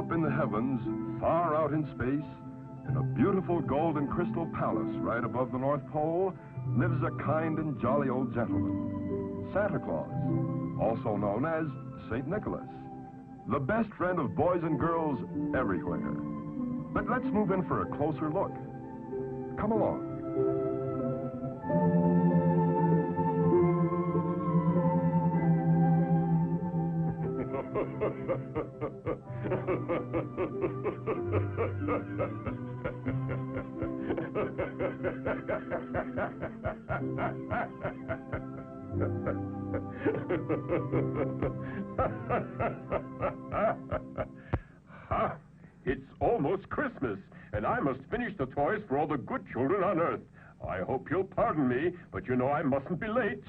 up in the heavens, far out in space, in a beautiful gold and crystal palace right above the North Pole, lives a kind and jolly old gentleman, Santa Claus, also known as St. Nicholas, the best friend of boys and girls everywhere. But let's move in for a closer look. Come along. Ha! It's almost Christmas, and I must finish the toys for all the good children on Earth. I hope you'll pardon me, but you know I mustn't be late.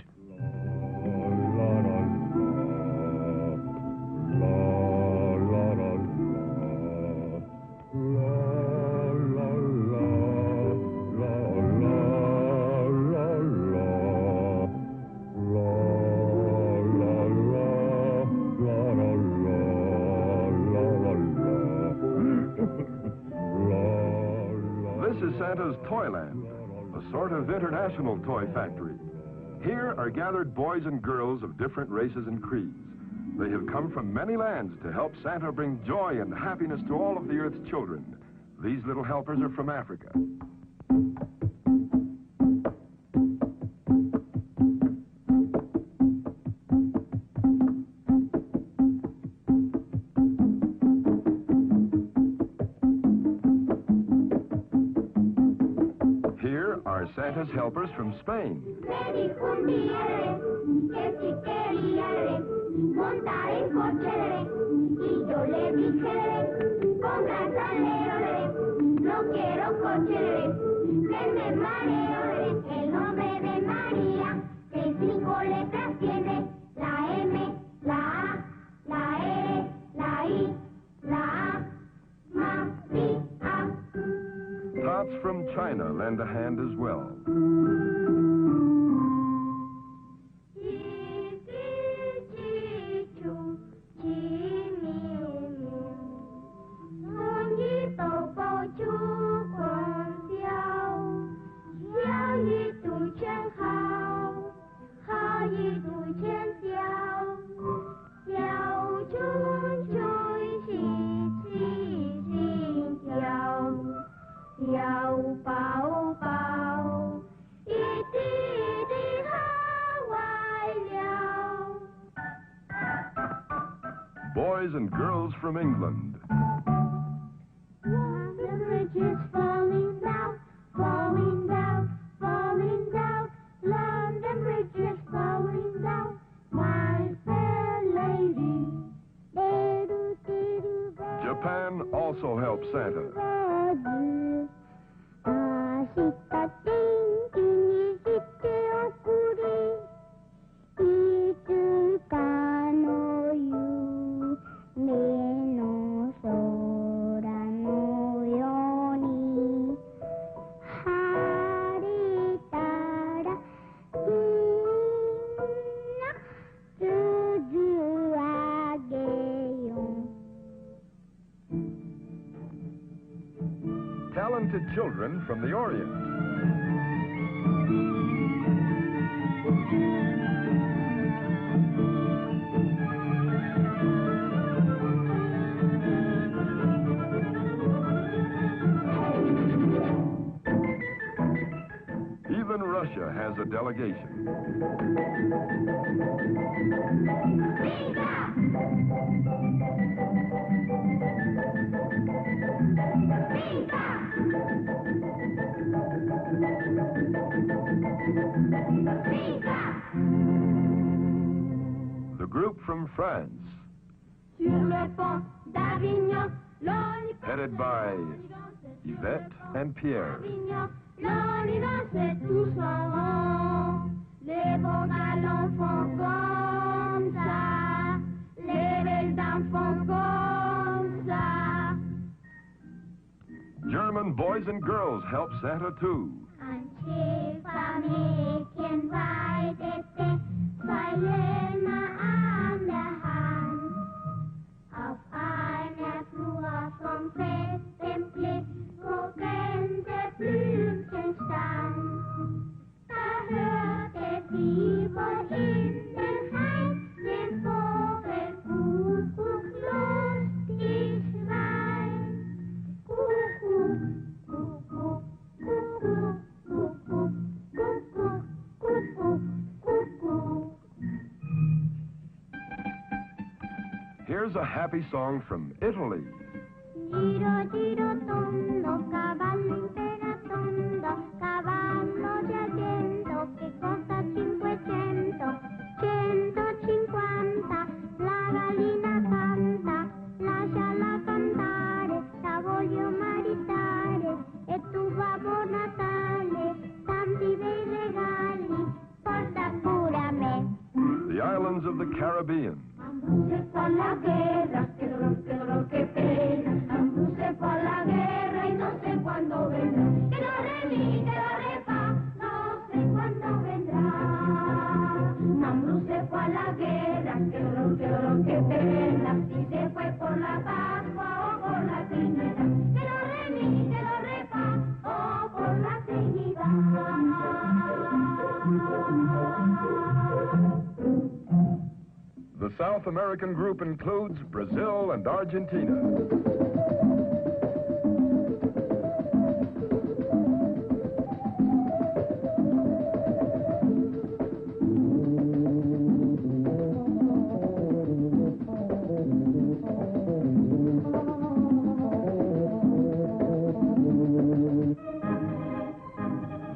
This is Santa's Toyland, a sort of international toy factory. Here are gathered boys and girls of different races and creeds. They have come from many lands to help Santa bring joy and happiness to all of the Earth's children. These little helpers are from Africa. Here are Santa's helpers from Spain. Tots from China lend a hand as well. Boys and girls from England. The bridge is falling down, falling down, falling down. London Bridge is falling down, my fair lady. Japan also helps Santa. Talented children from the Orient. Even Russia has a delegation. The group from France, headed by Yvette and Pierre. German boys and girls help Santa too. Auf einer Flur here's a happy song from Italy. Giro, giro, tondo, cavallo imperatondo, cavallo di argento, che costa 500, 150, la gallina canta, lasciala cantare, la voglio maritare, e tu Babbo Natale, tanti bei regali, porta pure a me. The islands of the Caribbean. Se fa la guerra, che dolor, che pena. Se fa la guerra y no sé cuándo vendrá. Que lo re mi, que lo re fa, no sé cuándo vendrá. Mambrú se fue a la guerra, que dolor, que pena. Si se fue por la Pascua o por la Trinidad. Que lo re mi, que lo re fa, o por la Trinidad. The South American group includes Brazil and Argentina.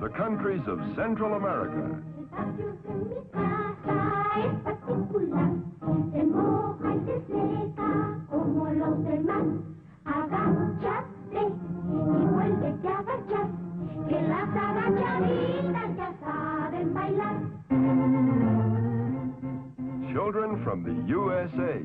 The countries of Central America. Se moja y se seca como los demás. Agáchate y vuélvete a agachar, que las agachaditas ya saben bailar. Children from the USA.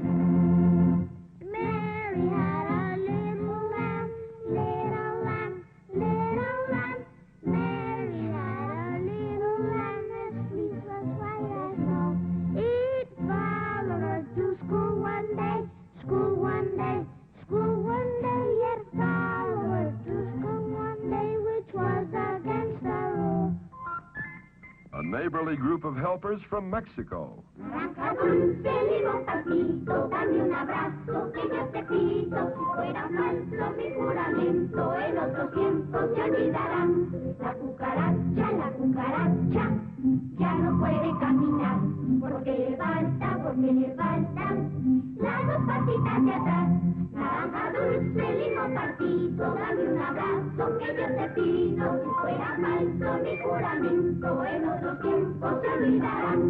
Mary had a little lamb, little lamb, little lamb. Mary had a little lamb, as sleek as white as snow. It followed her to school one day, school one day, school one day. It followed her to school one day, which was against the rule. A neighborly group of helpers from Mexico. Naranja dulce, limón patito, dame un abrazo que yo te pido. Si fuera falso mi juramento, en otros tiempos se olvidarán. La cucaracha, ya no puede caminar, porque le faltan las dos patitas de atrás. Naranja dulce, limón patito, dame un abrazo que yo te pido. Si fuera falso mi juramento, en otros tiempos se olvidarán.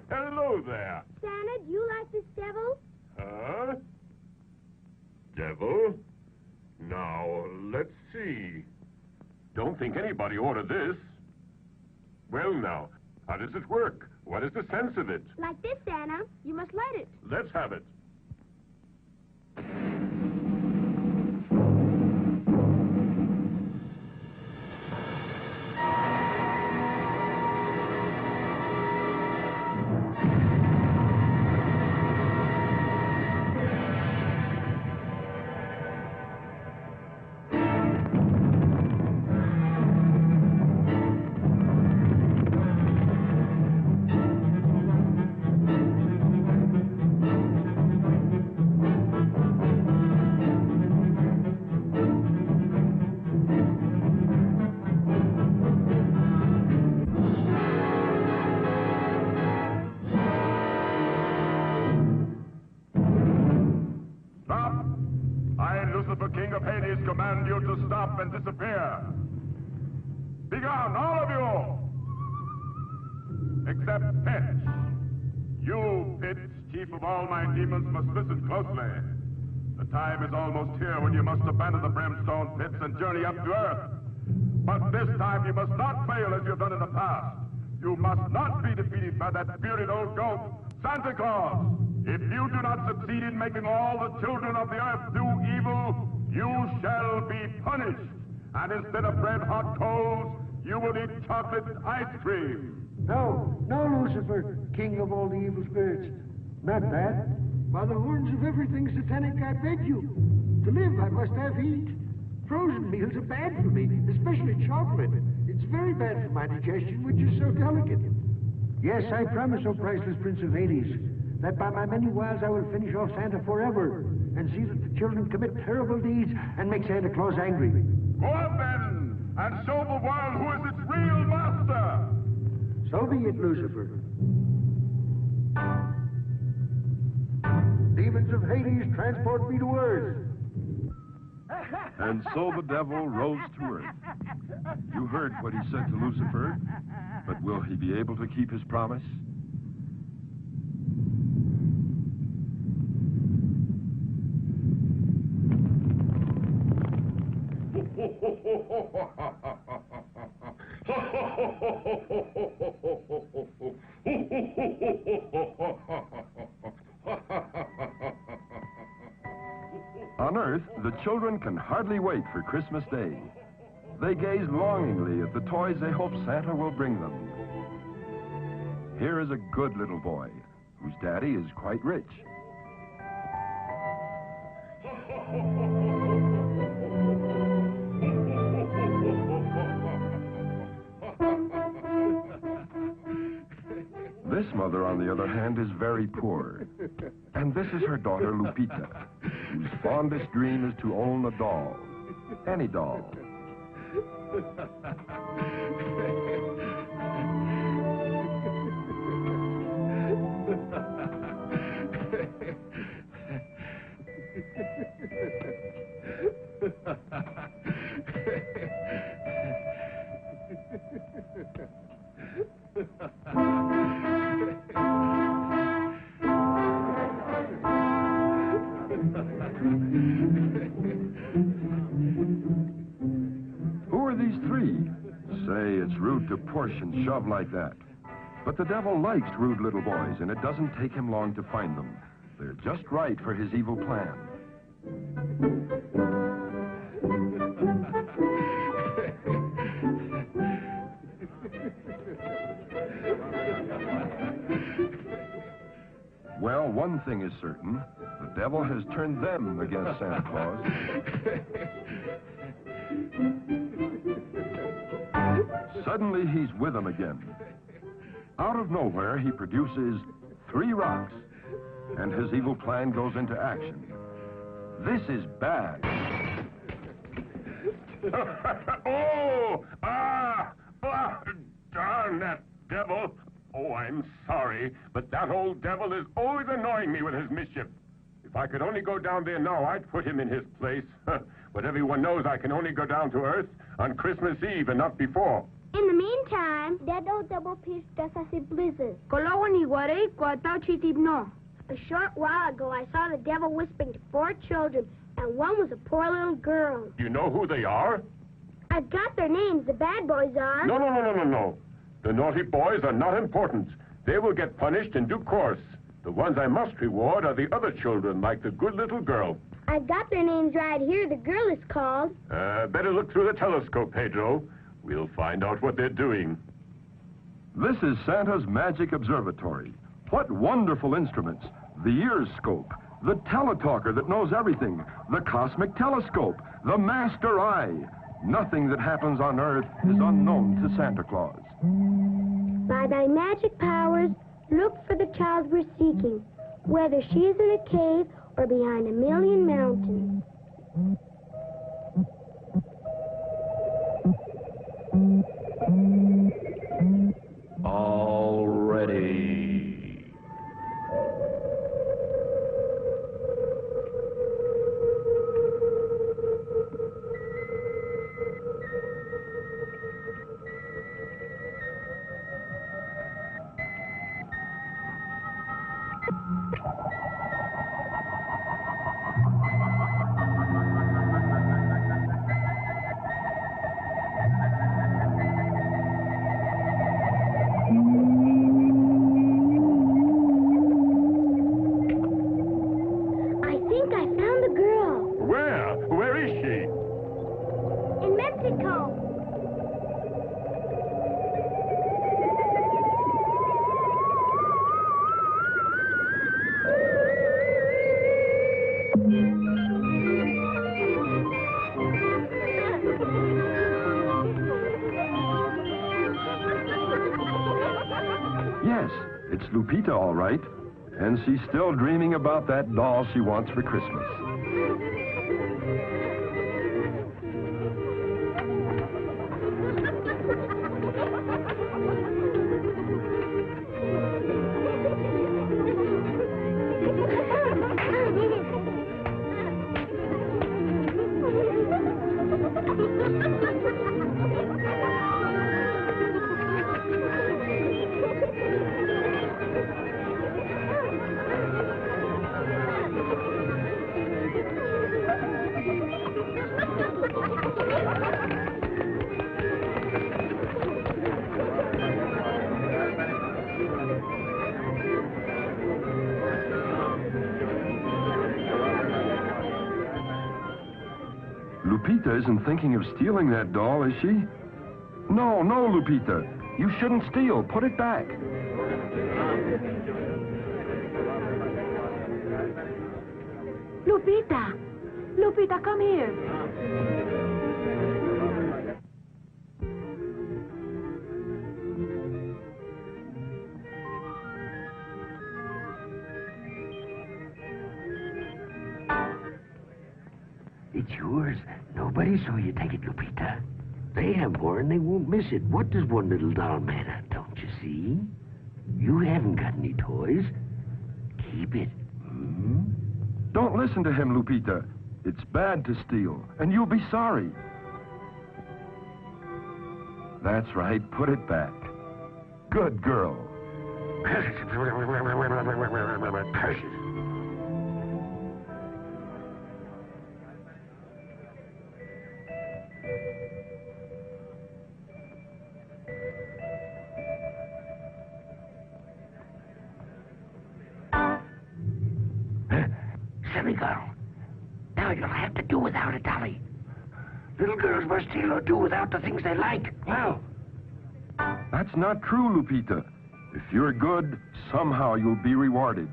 Hello there. Santa, do you like this devil? Huh? Devil? Now, let's see. Don't think anybody ordered this. Well, now, how does it work? What is the sense of it? Like this, Santa. You must light it. Let's have it. King of Hades, command you to stop and disappear. Begone, all of you! Except Pitch. You, Pitch, chief of all my demons, must listen closely. The time is almost here when you must abandon the brimstone pits and journey up to Earth. But this time you must not fail as you've done in the past. You must not be defeated by that spirited old goat, Santa Claus. If you do not succeed in making all the children of the earth do evil, you shall be punished. And instead of red-hot coals, you will eat chocolate ice cream. No, Lucifer, king of all the evil spirits. Not that. By the horns of everything satanic, I beg you. To live, I must have heat. Frozen meals are bad for me, especially chocolate. It's very bad for my digestion, which is so delicate. Yes, I promise, O priceless Prince of Hades, that by my many wiles I will finish off Santa forever, and see that the children commit terrible deeds and make Santa Claus angry. Go on then, and show the world who is its real master! So be it, Lucifer. Demons of Hades, transport me to earth. And so the devil rose to earth. You heard what he said to Lucifer, but will he be able to keep his promise? On Earth, the children can hardly wait for Christmas Day. They gaze longingly at the toys they hope Santa will bring them. Here is a good little boy, whose daddy is quite rich. This mother, on the other hand, is very poor. And this is her daughter, Lupita, whose fondest dream is to own a doll. Any doll. Who are these three? Say, it's rude to push and shove like that. But the devil likes rude little boys, and it doesn't take him long to find them. They're just right for his evil plan. Well, one thing is certain. The devil has turned them against Santa Claus. Suddenly, he's with them again. Out of nowhere, he produces 3 rocks, and his evil plan goes into action. This is bad. Darn that devil. Oh, I'm sorry, but that old devil is always annoying me with his mischief. If I could only go down there now, I'd put him in his place. But everyone knows I can only go down to Earth on Christmas Eve and not before. In the meantime, that old double piece does us a blizzard. A short while ago, I saw the devil whispering to 4 children, and one was a poor little girl. Do you know who they are? I've got their names. The bad boys are. No. The naughty boys are not important. They will get punished in due course. The ones I must reward are the other children, like the good little girl. I've got their names right here. The girl is called... Better look through the telescope, Pedro. We'll find out what they're doing. This is Santa's magic observatory. What wonderful instruments. The ear scope, the teletalker that knows everything, the cosmic telescope, the master eye. Nothing that happens on Earth is unknown to Santa Claus. By thy magic powers, look for the child we're seeking, whether she is in a cave or behind a million mountains. All ready. Yes, it's Lupita, all right. And she's still dreaming about that doll she wants for Christmas. Lupita isn't thinking of stealing that doll, is she? No, no, Lupita. You shouldn't steal. Put it back. Lupita! Lupita, come here. It's yours. Nobody saw you take it, Lupita. They have one, they won't miss it. What does one little doll matter, don't you see? You haven't got any toys. Keep it. Hmm? Don't listen to him, Lupita. It's bad to steal, and you'll be sorry. That's right. Put it back. Good girl. Curses. Silly girl. Now you'll have to do without a dolly. Little girls must steal or do without the things they like. Well, That's not true, Lupita. If you're good, somehow you'll be rewarded.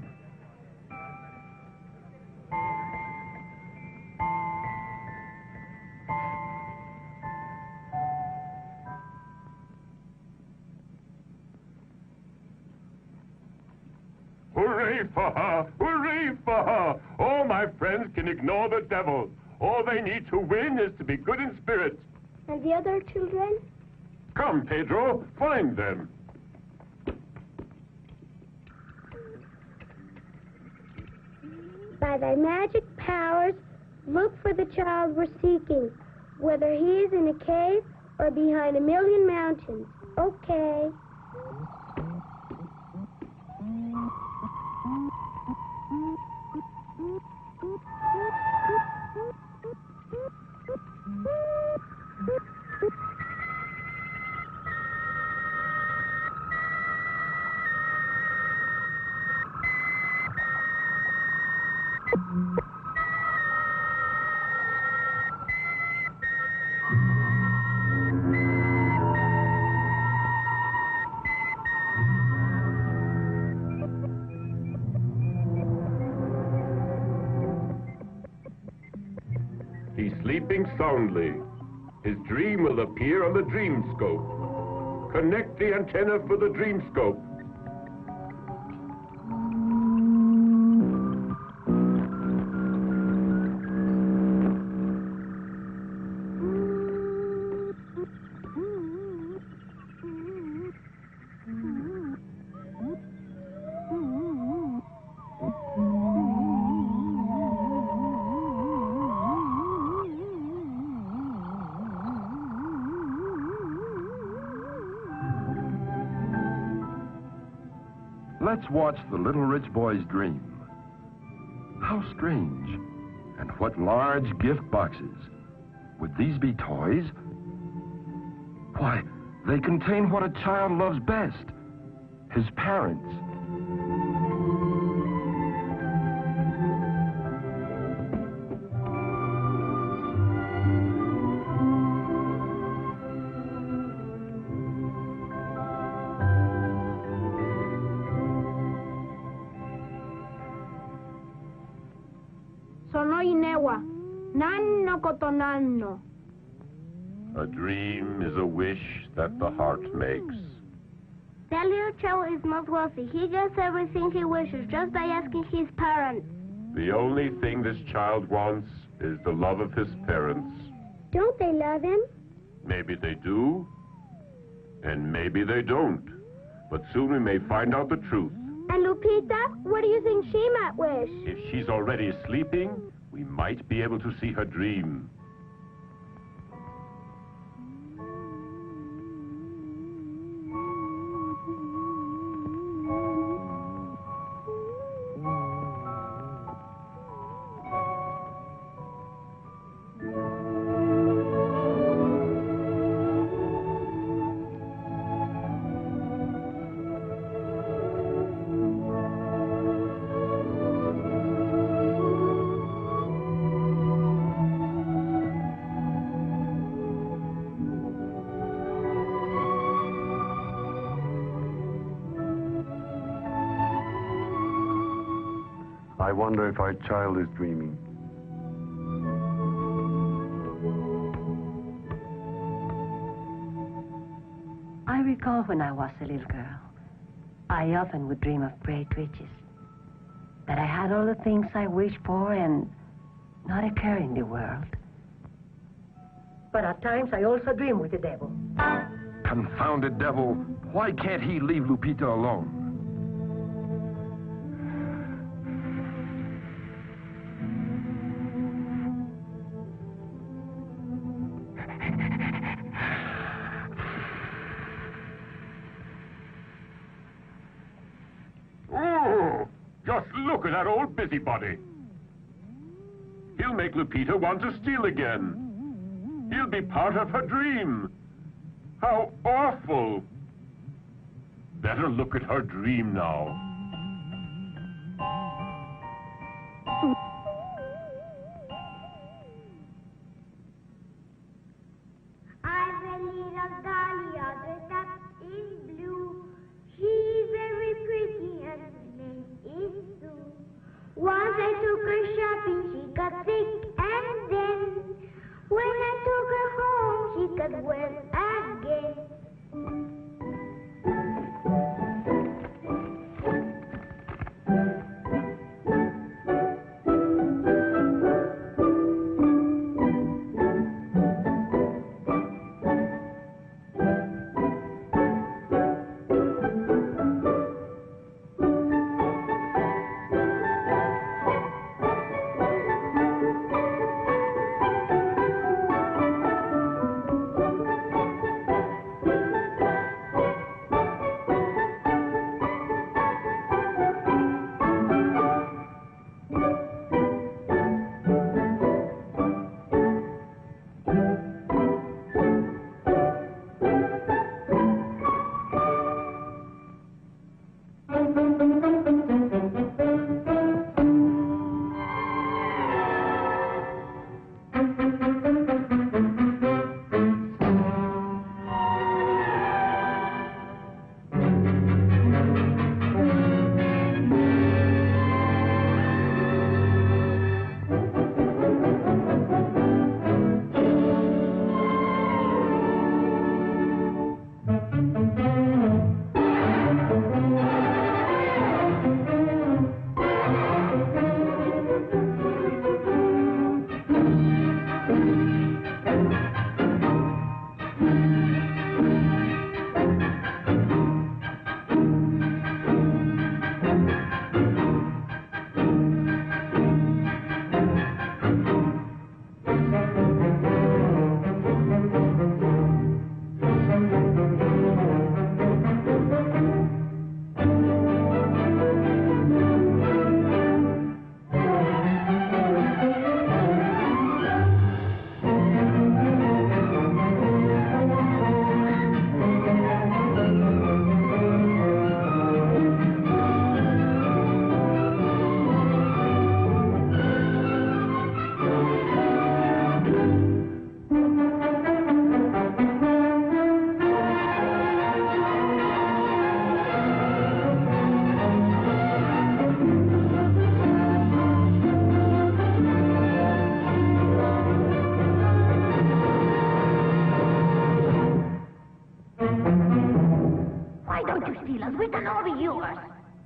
Hooray for her! Hooray for her! All my friends can ignore the devil. All they need to win is to be good in spirit. And the other children? Come, Pedro, find them. By thy magic powers, look for the child we're seeking, whether he is in a cave or behind a million mountains. Okay. He's sleeping soundly. His dream will appear on the dream scope. Connect the antenna for the dream scope. Let's watch the little rich boy's dream. How strange. And what large gift boxes. Would these be toys? Why, they contain what a child loves best. His parents. Nanno cotonanno. A dream is a wish that the heart makes. That little child is not wealthy. He gets everything he wishes just by asking his parents. The only thing this child wants is the love of his parents. Don't they love him? Maybe they do, and maybe they don't. But soon we may find out the truth. And Lupita, what do you think she might wish? If she's already sleeping, we might be able to see her dream. I wonder if our child is dreaming. I recall when I was a little girl, I often would dream of great riches. That I had all the things I wished for and not a care in the world. But at times I also dream with the devil. Confounded devil. Why can't he leave Lupita alone? Oh, just look at that old busybody. He'll make Lupita want to steal again. He'll be part of her dream. How awful. Better look at her dream now. I've a little dahlia dressed up in blue. She's very pretty and her name is Sue. Once I took her shopping, she got sick, and then when I took her home, she got well again.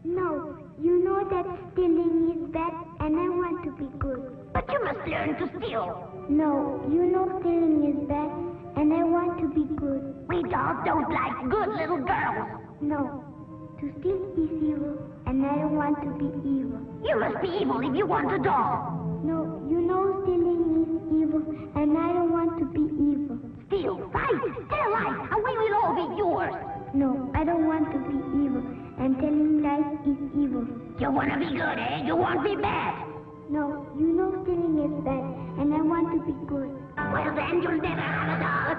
No, you know that stealing is bad, and I want to be good. But you must learn to steal. No, you know stealing is bad, and I want to be good. We dolls don't like good little girls. No, to steal is evil, and I don't want to be evil. You must be evil if you want a doll. No, you know stealing is evil, and I don't want to be evil. Steal, fight, tell lies, and we will all be yours. No, I don't want to be evil, and telling lies is evil. You want to be good, eh? You won't be bad. No, you know stealing is bad, and I want to be good. Well, then you'll never have a doll.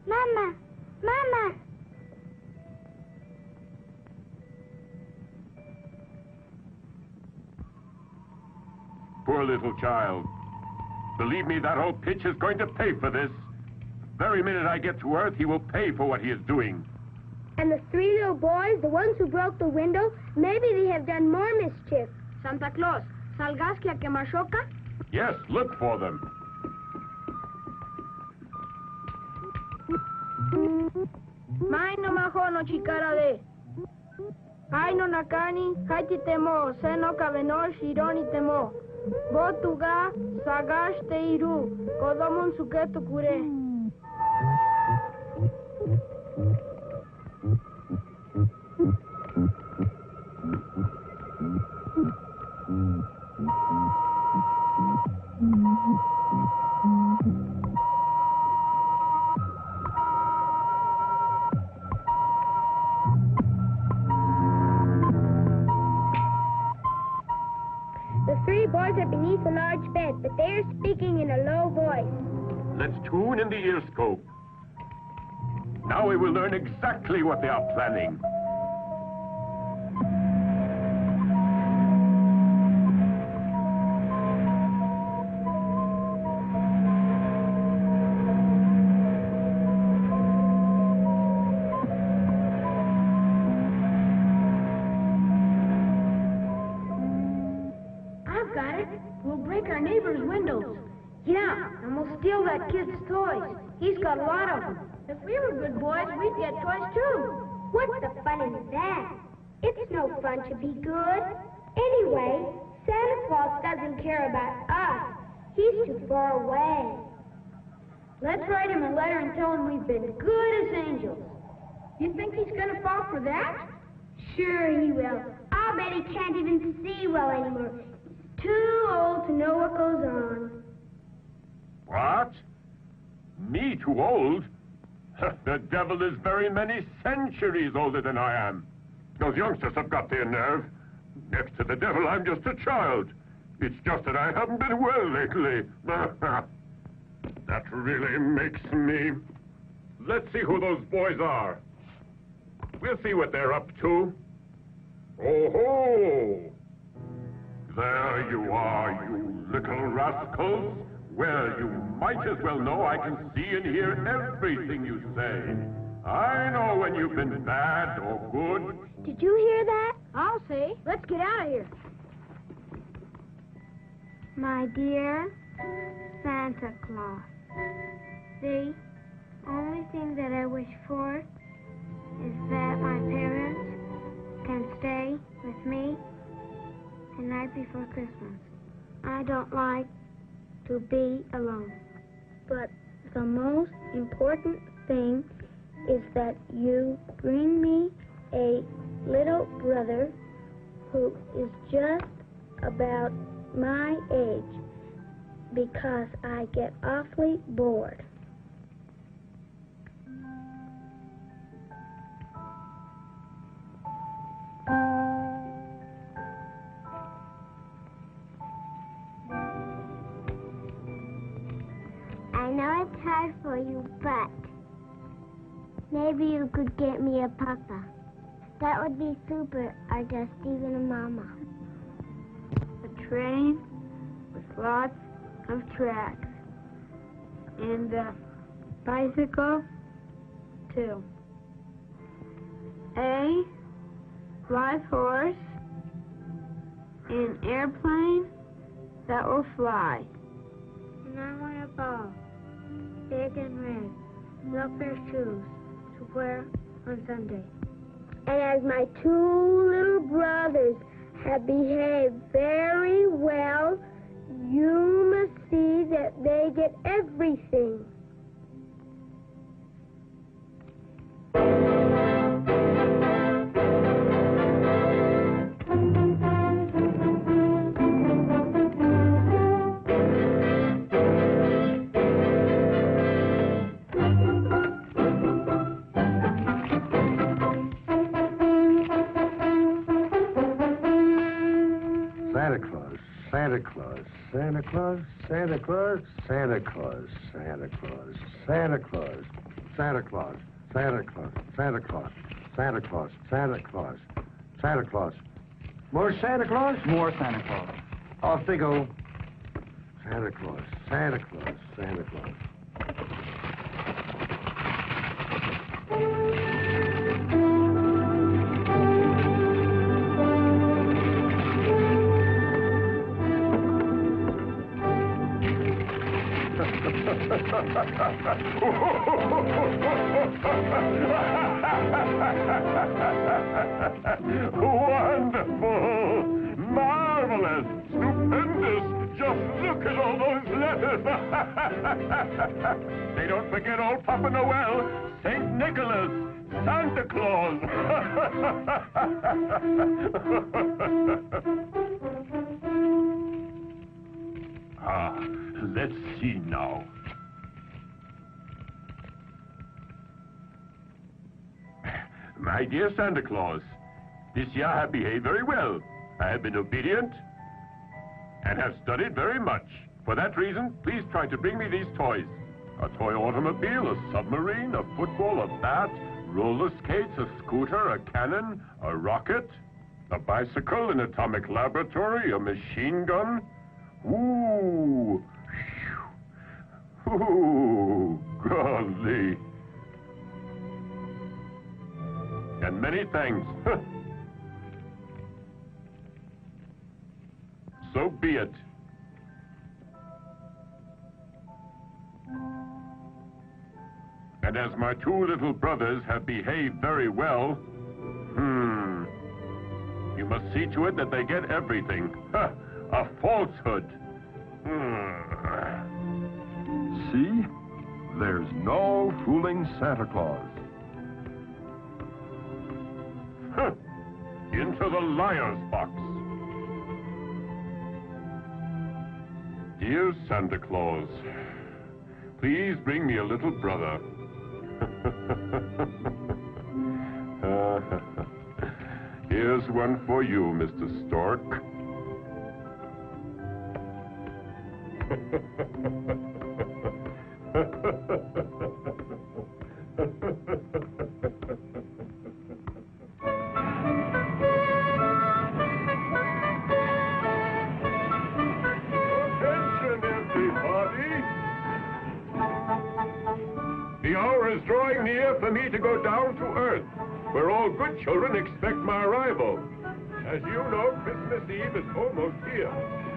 Mama! Mama! Poor little child. Believe me, that old pitch is going to pay for this. Very minute I get to Earth, he will pay for what he is doing. And the 3 little boys, the ones who broke the window, maybe they have done more mischief. Santa Claus, salgaste a quemashoca? Yes, look for them. Mai no mahono chikara de. Ai no nakani, haiti temo, seno kabeno, shironi temo. Botuga, sagaste iru, kodomon suketo kure. The 3 boys are beneath a large bed, but they are speaking in a low voice. Let's tune in the ear scope. Now we will learn exactly what they are planning. I've got it. We'll break our neighbor's windows. Yeah, and we'll steal that kid's toys. He's got a lot of them. If we were good boys, we'd get toys too. What's the fun in that? It's no fun to be good. Anyway, Santa Claus doesn't care about us. He's too far away. Let's write him a letter and tell him we've been good as angels. You think he's gonna fall for that? Sure he will. I'll bet he can't even see well anymore. He's too old to know what goes on. What? Me too old? The devil is very many centuries older than I am. Those youngsters have got their nerve. Next to the devil, I'm just a child. It's just that I haven't been well lately. That really makes me... Let's see who those boys are. We'll see what they're up to. Oh-ho! There you are, you little rascals. Well, you might as well know I can see and hear everything you say. I know when you've been bad or good. Did you hear that? I'll see. Let's get out of here. My dear Santa Claus, the only thing that I wish for is that my parents can stay with me the night before Christmas. I don't like to be alone. But the most important thing is that you bring me a little brother who is just about my age, because I get awfully bored. I know it's hard for you, but maybe you could get me a papa. That would be super, or just even a mama. A train with lots of tracks. And a bicycle, too. A live horse. An airplane that will fly. And I want a ball, big and red, milk their shoes to wear on Sunday. And as my 2 little brothers have behaved very well, you must see that they get everything. Santa Claus, Santa Claus, Santa Claus, Santa Claus, Santa Claus, Santa Claus, Santa Claus, Santa Claus, Santa Claus, Santa Claus, Santa Claus, Santa Claus. More Santa Claus? More Santa Claus. Off they go. Santa Claus, Santa Claus, Santa Claus. Wonderful! Marvelous! Stupendous! Just look at all those letters! They don't forget old Papa Noel, St. Nicholas, Santa Claus! Let's see now. My dear Santa Claus, this year I have behaved very well. I have been obedient and have studied very much. For that reason, please try to bring me these toys. A toy automobile, a submarine, a football, a bat, roller skates, a scooter, a cannon, a rocket, a bicycle, an atomic laboratory, a machine gun. Ooh. Ooh, golly. And many thanks. So be it. And as my two little brothers have behaved very well, you must see to it that they get everything. A falsehood. See? There's no fooling Santa Claus. Into the liar's box. Dear Santa Claus, please bring me a little brother. Here's one for you, Mr. Stork. The hour is drawing near for me to go down to Earth, where all good children expect my arrival. As you know, Christmas Eve is almost here,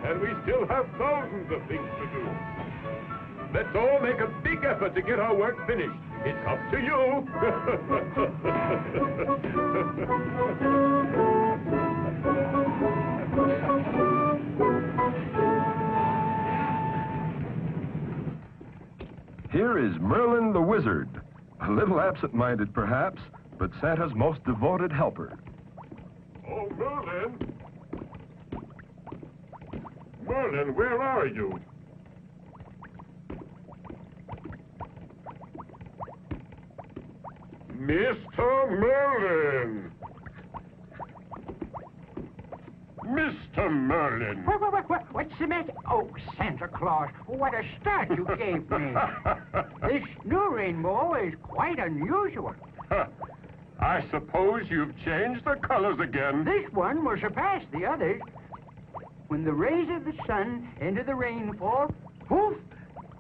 and we still have thousands of things to do. Let's all make a big effort to get our work finished. It's up to you. Here is Merlin the Wizard. A little absent-minded, perhaps, but Santa's most devoted helper. Oh, Merlin! Merlin, where are you? Mr. Merlin! Mr. Merlin! What's the matter? Oh, Santa Claus, what a start you gave me. This new rainbow is quite unusual. I suppose you've changed the colors again. This one will surpass the others. When the rays of the sun enter the rainfall, poof,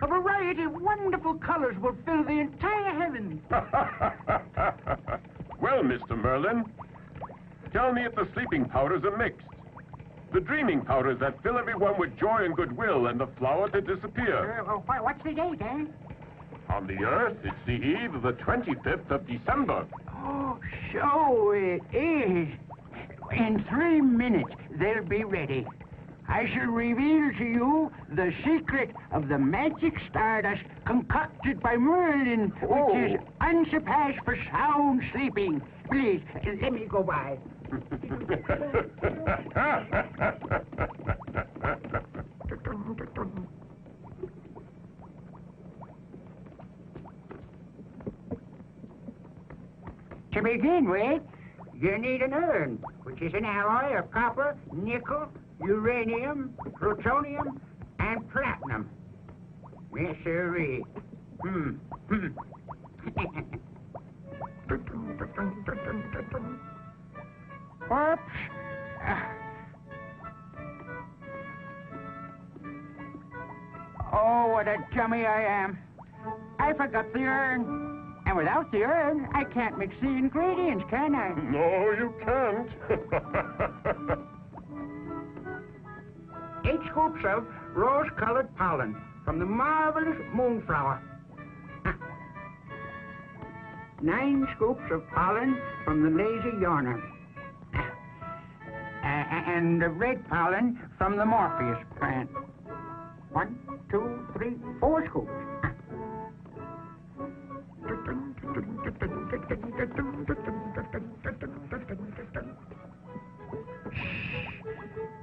a variety of wonderful colors will fill the entire heavens. Well, Mr. Merlin, tell me if the sleeping powders are mixed. The dreaming powders that fill everyone with joy and goodwill, and the flower to disappear. What's the date, eh? On the Earth, it's the eve of the 25th of December. Oh, so it is. In 3 minutes, they'll be ready. I shall reveal to you the secret of the magic stardust concocted by Merlin, which is unsurpassed for sound sleeping. Please, let me go by. To begin with, you need an urn, which is an alloy of copper, nickel, uranium, plutonium, and platinum. Yes, sirree. Oops. Oh, what a dummy I am. I forgot the urn. And without the urn, I can't mix the ingredients, can I? No, you can't. 8 scoops of rose-colored pollen from the marvelous moonflower. 9 scoops of pollen from the lazy yawner. And the red pollen from the Morpheus plant. 1, 2, 3, 4 scoops.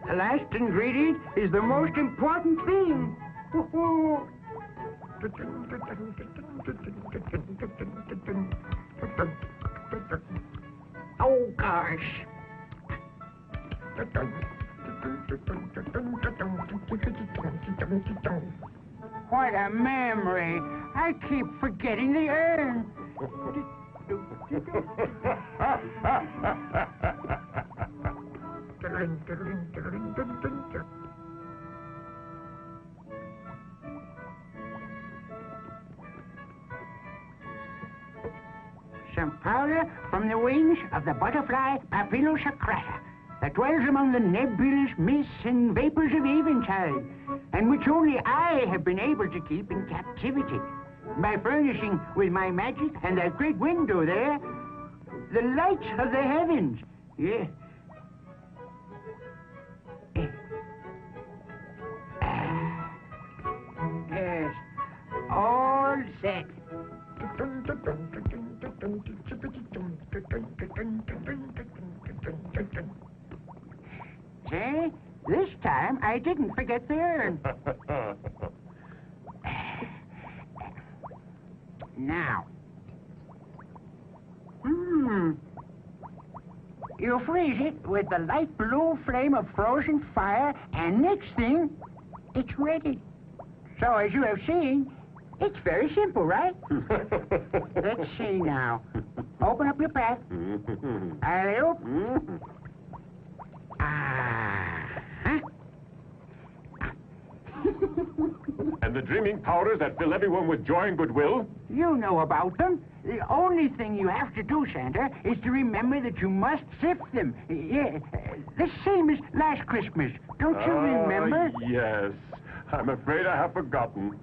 The last ingredient is the most important thing. Oh, gosh. What a memory. I keep forgetting the urn. Some powder from the wings of the butterfly Papillosaccata that dwells among the nebulous mists and vapors of eventide, and which only I have been able to keep in captivity by furnishing with my magic and that great window there the lights of the heavens. Yeah. Yes, all set. See, this time I didn't forget the urn. Now. You freeze it with the light blue flame of frozen fire, and next thing, it's ready. So as you have seen, it's very simple, right? Let's see now. Open up your pack. Alley-oop. And the dreaming powders that fill everyone with joy and goodwill? You know about them. The only thing you have to do, Santa, is to remember that you must sift them. Yeah, the same as last Christmas. Don't you remember? Yes. I'm afraid I have forgotten.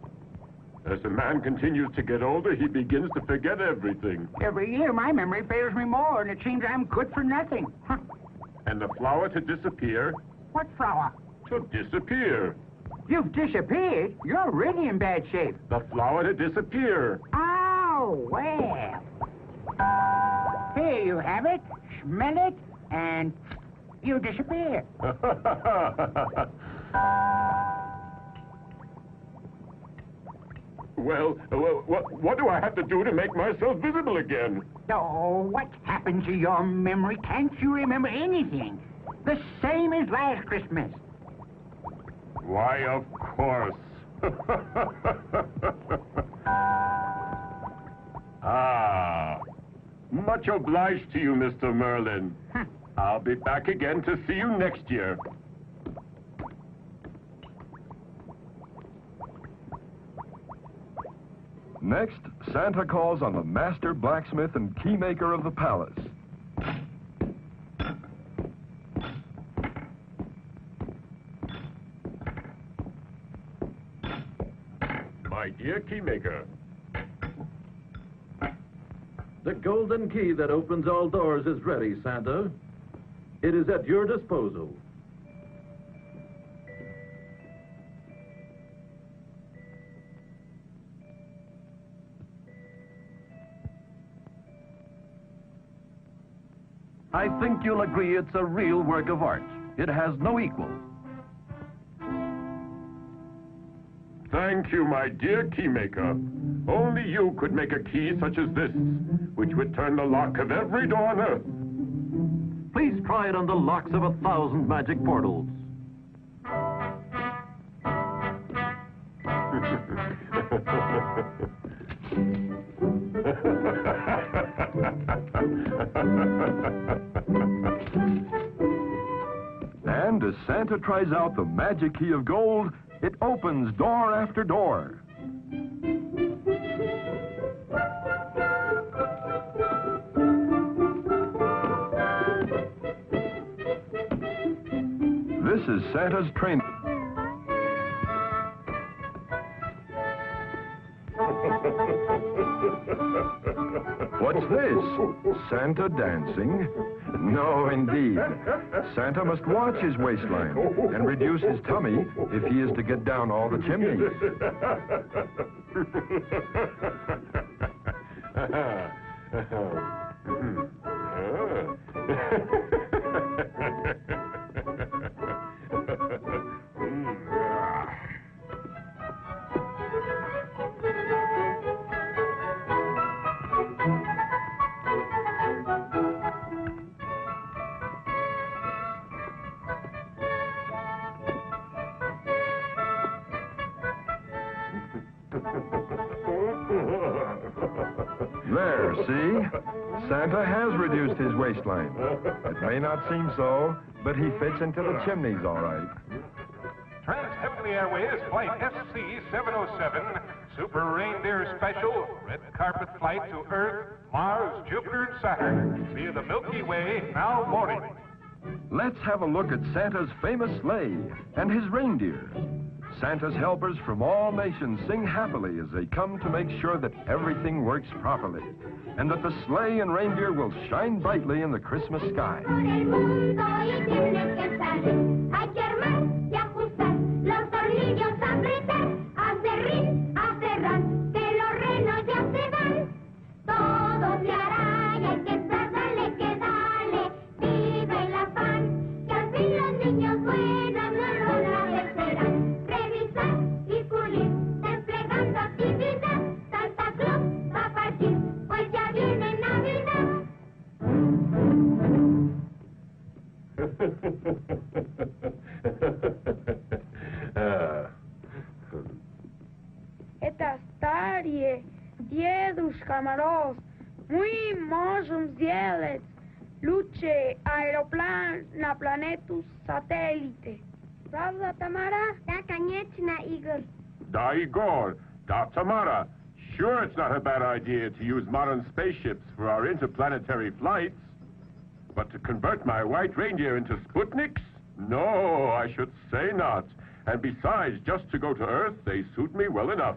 As a man continues to get older, he begins to forget everything. Every year, my memory fails me more, and it seems I'm good for nothing. Huh. And the flower to disappear? What flower? To disappear. You've disappeared? You're really in bad shape. The flower to disappear. Oh, well. Here you have it. Smell it, and you disappear. Well, what do I have to do to make myself visible again? Oh, what happened to your memory? Can't you remember anything? The same as last Christmas. Why, of course. Much obliged to you, Mr. Merlin. I'll be back again to see you next year. Next, Santa calls on the master blacksmith and keymaker of the palace. My dear keymaker. The golden key that opens all doors is ready, Santa. It is at your disposal. I think you'll agree it's a real work of art. It has no equal. Thank you, my dear keymaker. Only you could make a key such as this, which would turn the lock of every door on Earth. Please try it on the locks of 1,000 magic portals. And as Santa tries out the magic key of gold, it opens door after door. This is Santa's train. What What's this? Santa dancing? No, indeed. Santa must watch his waistline and reduce his tummy if he is to get down all the chimneys. There, see? Santa has reduced his waistline. It may not seem so, but he fits into the chimneys all right. Trans-Heavenly Airways Flight SC-707, Super Reindeer Special, red carpet flight to Earth, Mars, Jupiter, and Saturn, via the Milky Way, now boarding. Let's have a look at Santa's famous sleigh and his reindeer. Santa's helpers from all nations sing happily as they come to make sure that everything works properly and that the sleigh and reindeer will shine brightly in the Christmas sky. Это старые дедушка Мороз. Мы можем сделать лучший аэроплан на планету сателлите. Правда, Тамара? Да, конечно, Игорь. Da, Igor. Da, Tamara. Sure, it's not a bad idea to use modern spaceships for our interplanetary flights. But to convert my white reindeer into Sputniks? No, I should say not. And besides, just to go to Earth, they suit me well enough.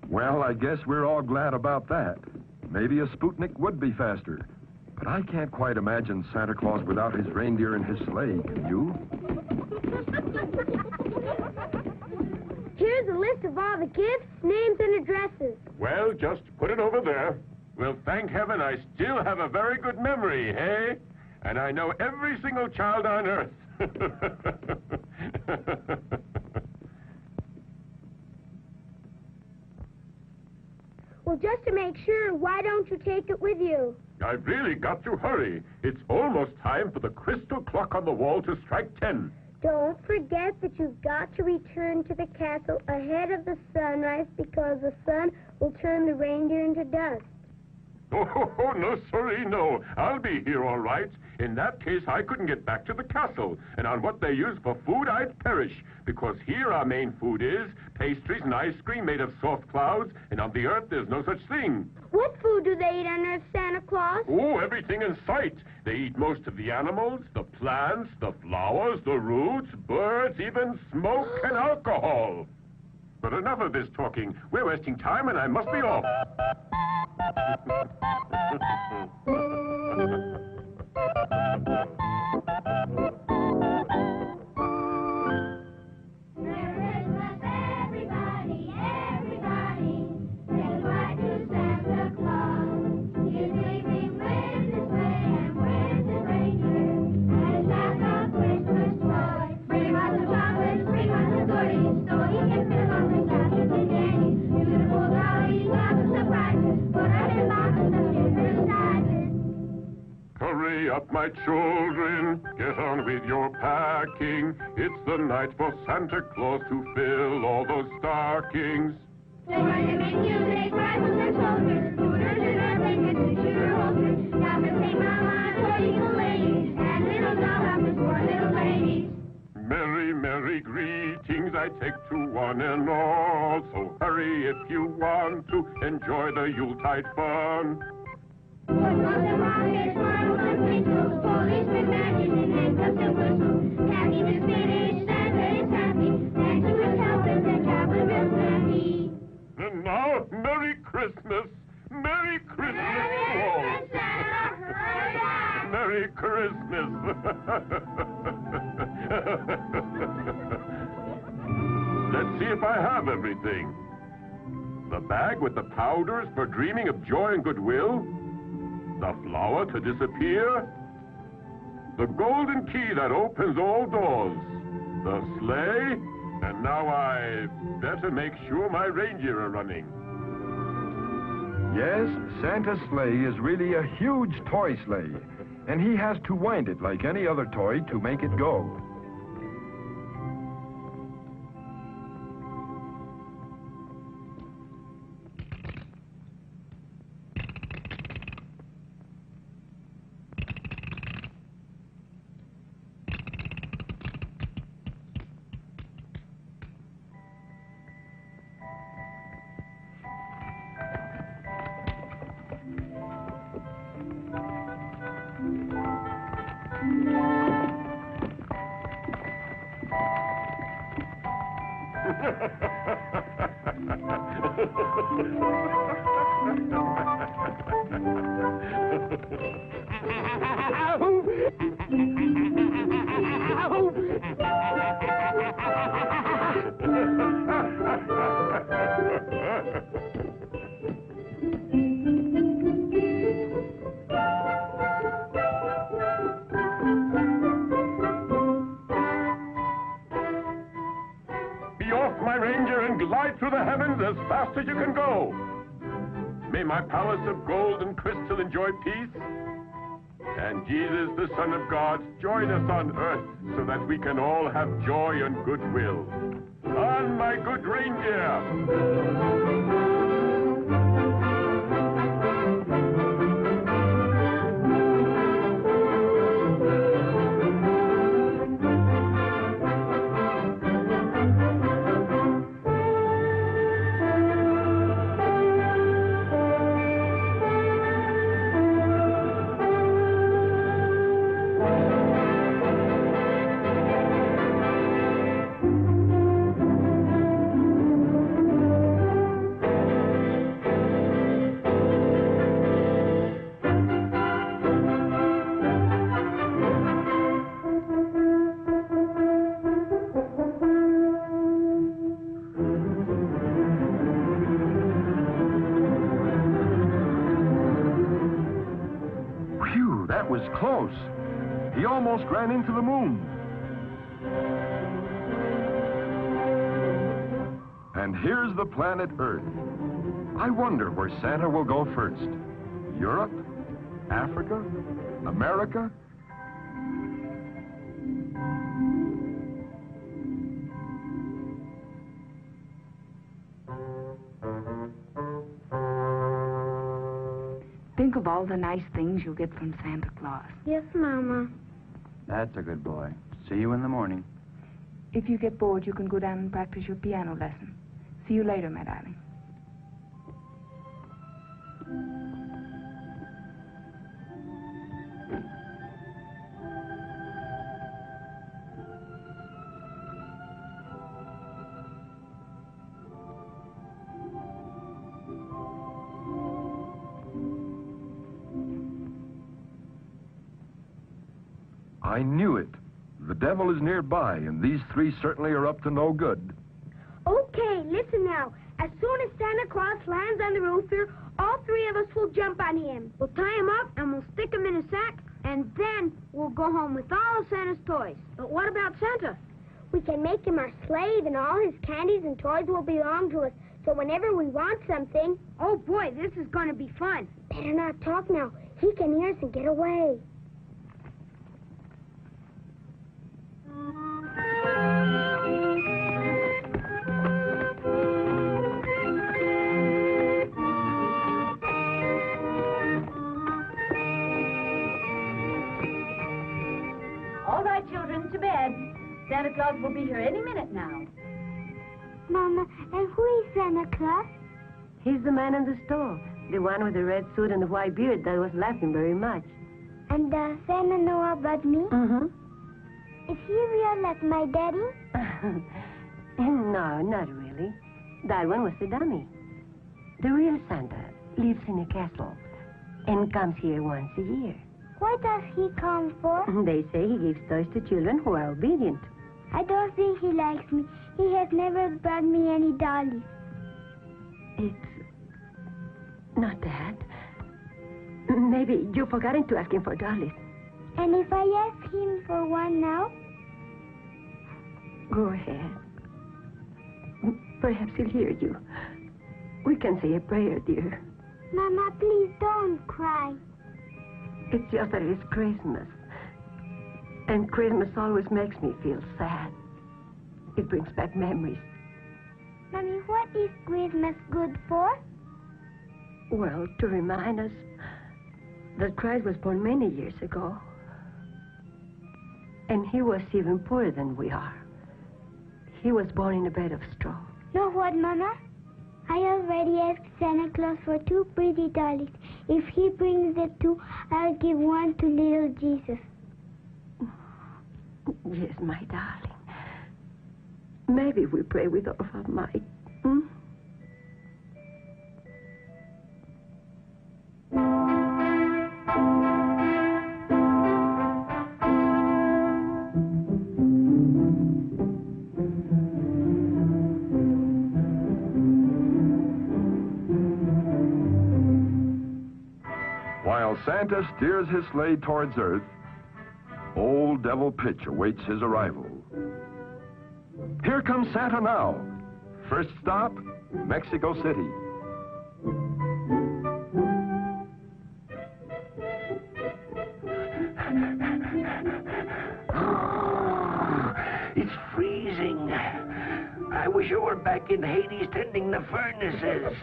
Well, I guess we're all glad about that. Maybe a Sputnik would be faster. But I can't quite imagine Santa Claus without his reindeer and his sleigh, can you? Here's a list of all the gifts, names, and addresses. Well, just put it over there. Well, thank heaven I still have a very good memory, hey? And I know every single child on Earth. Well, just to make sure, why don't you take it with you? I've really got to hurry. It's almost time for the crystal clock on the wall to strike 10. Don't forget that you've got to return to the castle ahead of the sunrise because the sun will turn the reindeer into dust. Oh, no, sorry, no. I'll be here all right. In that case, I couldn't get back to the castle. And on what they use for food, I'd perish. Because here our main food is pastries and ice cream made of soft clouds. And on the Earth, there's no such thing. What food do they eat on Earth, Santa Claus? Oh, everything in sight. They eat most of the animals, the plants, the flowers, the roots, birds, even smoke and alcohol. But enough of this talking. We're wasting time and I must be off. Everybody, everybody, say why to Santa Claus. He's leaving with his sleigh and with his reindeer, and like a Christmas toy. Bring us the chocolates, bring us the goodies, so he can fill up the stocking with candy. Beautiful dollies, lots of surprises, put out in boxes of different sizes. Hurry up, my children. Get on with your packing. It's the night for Santa Claus to fill all those stockings. So when they make music, rifles and soldiers, scooters and airplanes and shooter holsters, now the same mama, toy little ladies, and little dollhouses for little ladies. Merry, merry greetings I take to one and all. So hurry if you want to enjoy the Yuletide fun. Footballs and rockets, marbles and twinkles, policemen, matches, and handcuffs and whistles. Happy is finished, Santa is happy, and to his helpers and cabin is happy. And now, Merry Christmas! Merry Christmas to all! Merry Christmas. Let's see if I have everything. The bag with the powders for dreaming of joy and goodwill. The flower to disappear. The golden key that opens all doors. The sleigh. And now I better make sure my reindeer are running. Yes, Santa's sleigh is really a huge toy sleigh, and he has to wind it like any other toy to make it go. Be off, my reindeer, and glide through the heavens as fast as you can go. May my palace of gold and crystal enjoy peace. And Jesus, the Son of God, join us on earth so that we can all have joy and goodwill. On, my good reindeer! That was close. He almost ran into the moon. And here's the planet Earth. I wonder where Santa will go first. Europe? Africa? America? Think of all the nice things you'll get from Santa Claus. Yes, Mama. That's a good boy. See you in the morning. If you get bored, you can go down and practice your piano lesson. See you later, my darling. I knew it. The devil is nearby, and these three certainly are up to no good. Okay, listen now. As soon as Santa Claus lands on the roof here, all three of us will jump on him. We'll tie him up, and we'll stick him in a sack, and then we'll go home with all of Santa's toys. But what about Santa? We can make him our slave, and all his candies and toys will belong to us. So whenever we want something... Oh, boy, this is going to be fun. Better not talk now. He can hear us and get away. All right, children, to bed. Santa Claus will be here any minute now. Mama, and who is Santa Claus? He's the man in the store, the one with the red suit and the white beard that was laughing very much. And does Santa know about me? Mm-hmm. Is he real like my daddy? No, not really. That one was the dummy. The real Santa lives in a castle and comes here once a year. What does he come for? They say he gives toys to children who are obedient. I don't think he likes me. He has never brought me any dollies. It's not that. Maybe you've forgotten to ask him for dollies. And if I ask him for one now? Go ahead. Perhaps he'll hear you. We can say a prayer, dear. Mama, please don't cry. It's just that it's Christmas. And Christmas always makes me feel sad. It brings back memories. Mommy, what is Christmas good for? Well, to remind us that Christ was born many years ago. And he was even poorer than we are. He was born in a bed of straw. Know what, Mama? I already asked Santa Claus for 2 pretty dollies. If he brings the 2, I'll give one to little Jesus. Yes, my darling. Maybe we pray with all of our might. Hmm? While Santa steers his sleigh towards Earth, Old Devil Pitch awaits his arrival. Here comes Santa now. First stop, Mexico City. It's freezing. I wish I were back in Hades tending the furnaces.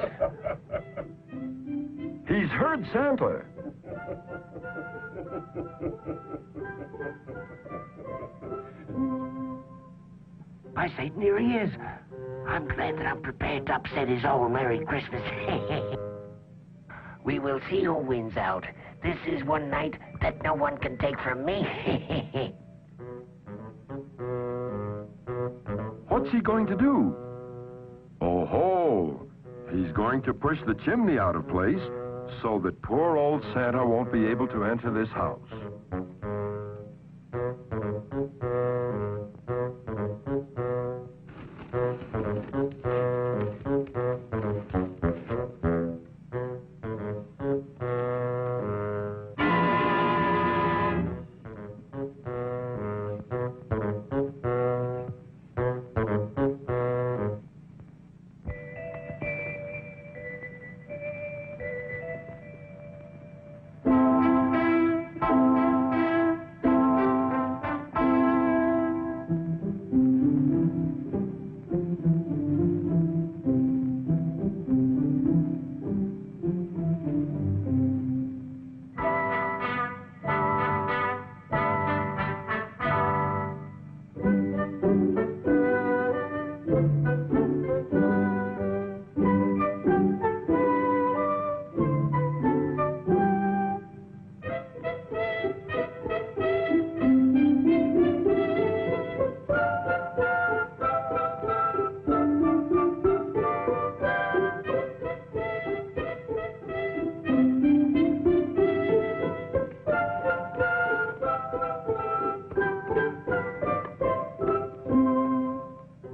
He's heard Santa. By Satan, here he is. I'm glad that I'm prepared to upset his old Merry Christmas. We will see who wins out. This is one night that no one can take from me. What's he going to do? Oh ho! He's going to push the chimney out of place so that poor old Santa won't be able to enter this house.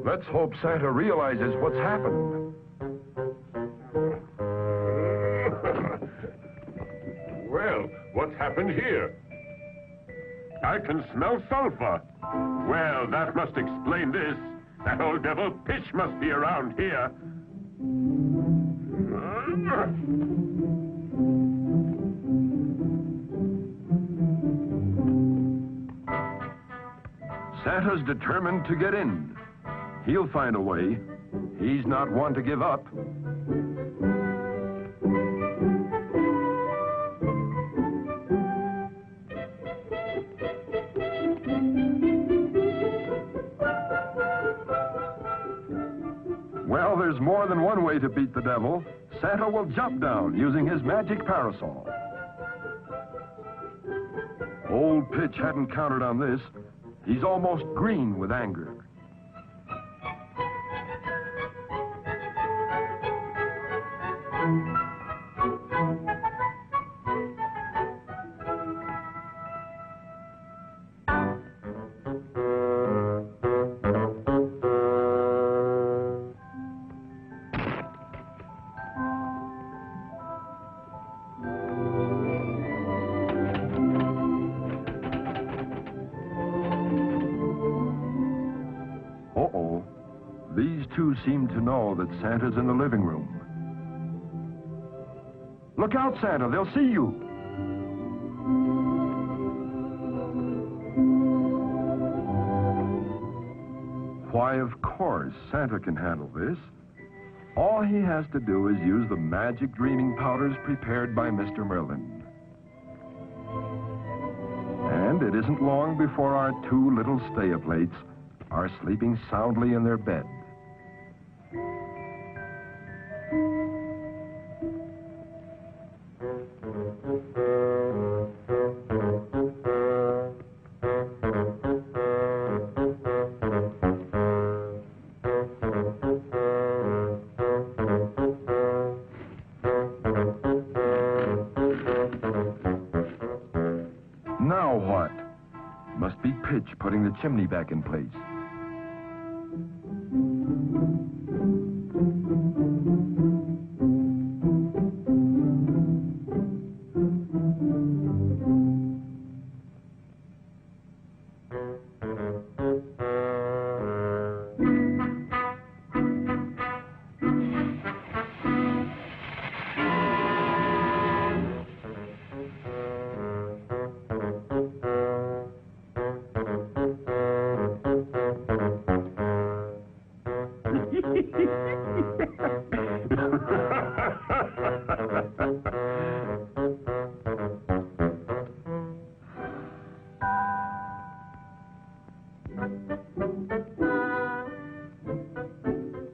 Let's hope Santa realizes what's happened. Well, what's happened here? I can smell sulfur. Well, that must explain this. That old devil Pitch must be around here. Santa's determined to get in. He'll find a way. He's not one to give up. Well, there's more than one way to beat the devil. Santa will jump down using his magic parasol. Old Pitch hadn't counted on this. He's almost green with anger. two seem to know that Santa's in the living room. Look out, Santa, they'll see you. Why, of course, Santa can handle this. All he has to do is use the magic dreaming powders prepared by Mr. Merlin. And it isn't long before our two little stay-a-plates are sleeping soundly in their bed. Now what? Must be Pitch putting the chimney back in place.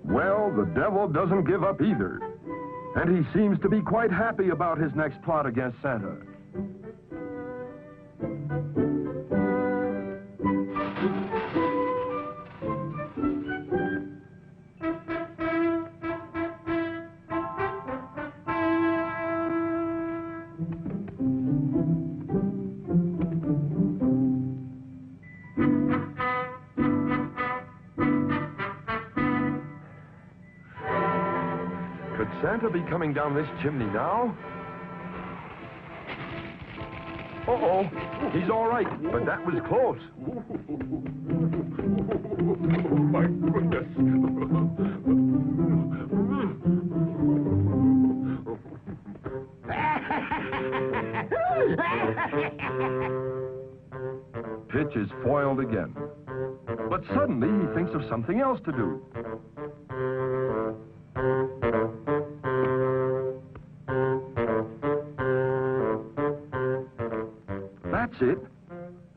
Well, the devil doesn't give up either. And he seems to be quite happy about his next plot against Santa. Could Santa be coming down this chimney now? Uh-oh, he's all right, but that was close. Oh, my goodness. Pitch is foiled again. But suddenly he thinks of something else to do. That's it.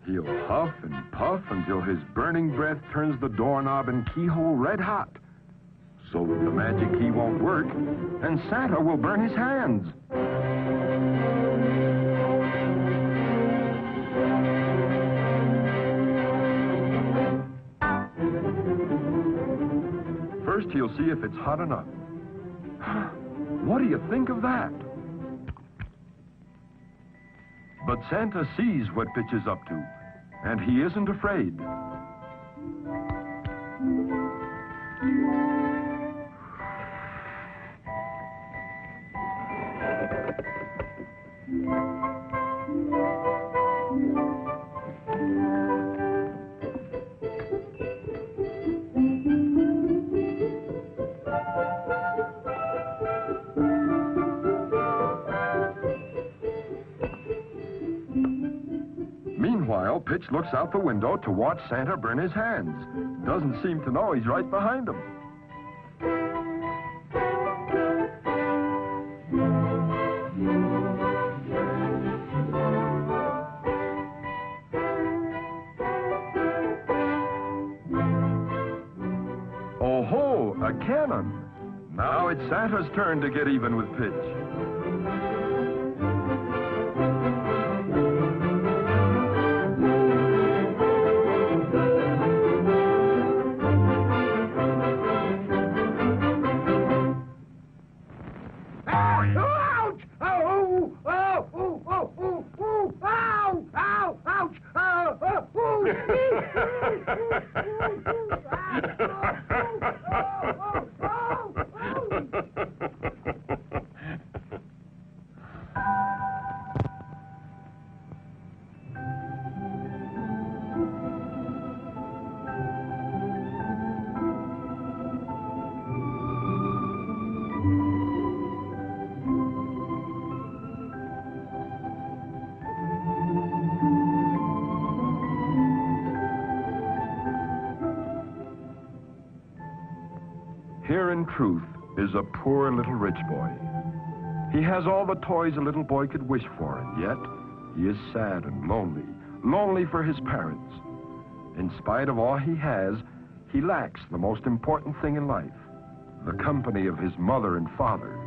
He'll huff and puff until his burning breath turns the doorknob and keyhole red hot, so that the magic key won't work, and Santa will burn his hands. First, he'll see if it's hot enough. What do you think of that? But Santa sees what Pitch is up to, and he isn't afraid. Meanwhile, Pitch looks out the window to watch Santa burn his hands. Doesn't seem to know he's right behind him. Oh ho, a cannon. Now it's Santa's turn to get even with Pitch. Santa, in truth, is a poor little rich boy. He has all the toys a little boy could wish for, and yet he is sad and lonely, lonely for his parents. In spite of all he has, he lacks the most important thing in life, the company of his mother and father.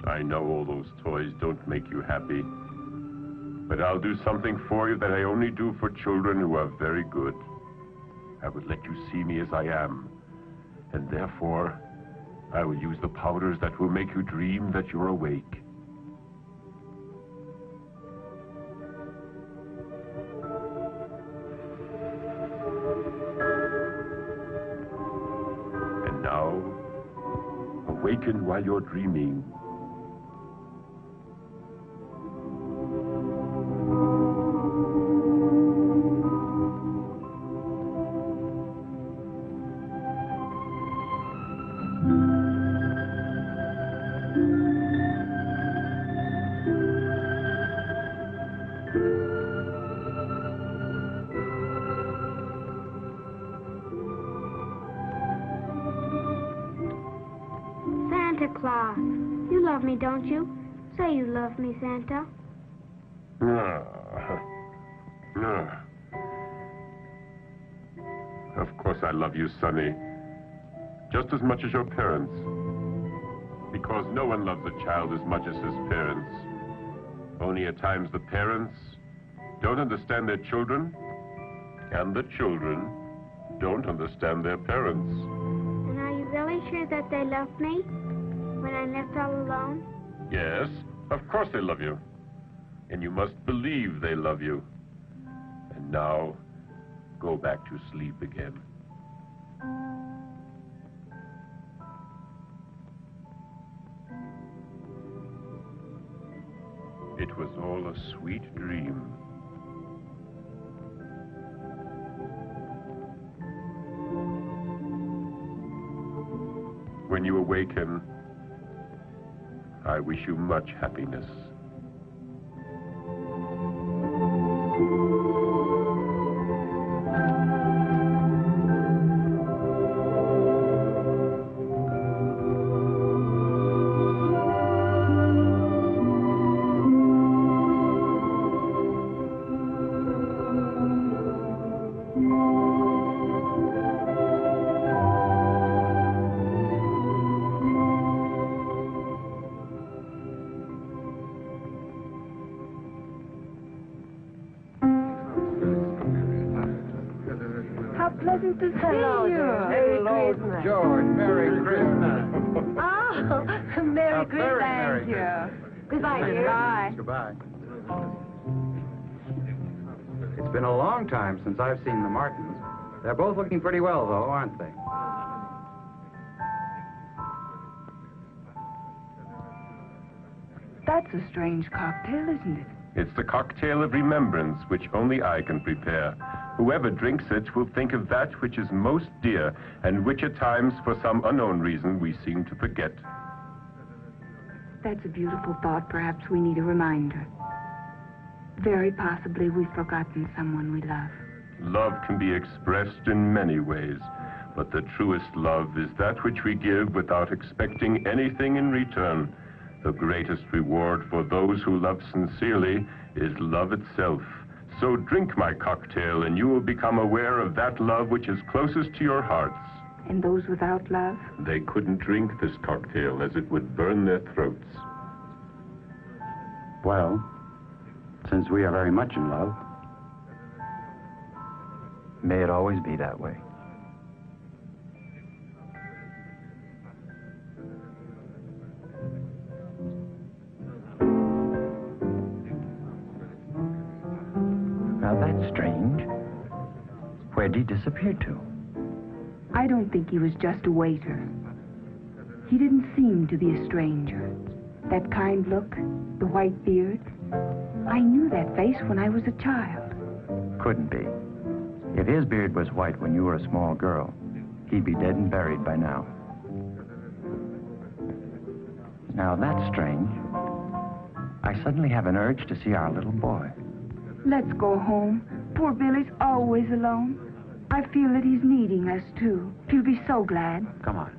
I know all those toys don't make you happy, but I'll do something for you that I only do for children who are very good. I would let you see me as I am, and therefore, I will use the powders that will make you dream that you're awake. And now, awaken while you're dreaming. Claus, you love me, don't you? Say you love me, Santa. Of course I love you, Sonny. Just as much as your parents. Because no one loves a child as much as his parents. Only at times the parents don't understand their children, and the children don't understand their parents. And are you really sure that they love me? When I'm left all alone? Yes, of course they love you. And you must believe they love you. And now, go back to sleep again. It was all a sweet dream. When you awaken, I wish you much happiness. Hello, George. Merry Christmas. Oh, Merry Christmas. Merry Thank you. Goodbye, dear. Bye. Goodbye. It's been a long time since I've seen the Martins. They're both looking pretty well, though, aren't they? That's a strange cocktail, isn't it? It's the cocktail of remembrance which only I can prepare. Whoever drinks it will think of that which is most dear and which at times, for some unknown reason, we seem to forget. That's a beautiful thought. Perhaps we need a reminder. Very possibly we've forgotten someone we love. Love can be expressed in many ways, but the truest love is that which we give without expecting anything in return. The greatest reward for those who love sincerely is love itself. So drink my cocktail and you will become aware of that love which is closest to your hearts. And those without love? They couldn't drink this cocktail as it would burn their throats. Well, since we are very much in love, may it always be that way. Now that's strange. Where'd he disappear to? I don't think he was just a waiter. He didn't seem to be a stranger. That kind look, the white beard. I knew that face when I was a child. Couldn't be. If his beard was white when you were a small girl, he'd be dead and buried by now. Now that's strange. I suddenly have an urge to see our little boy. Let's go home. Poor Billy's always alone. I feel that he's needing us, too. He'll be so glad. Come on.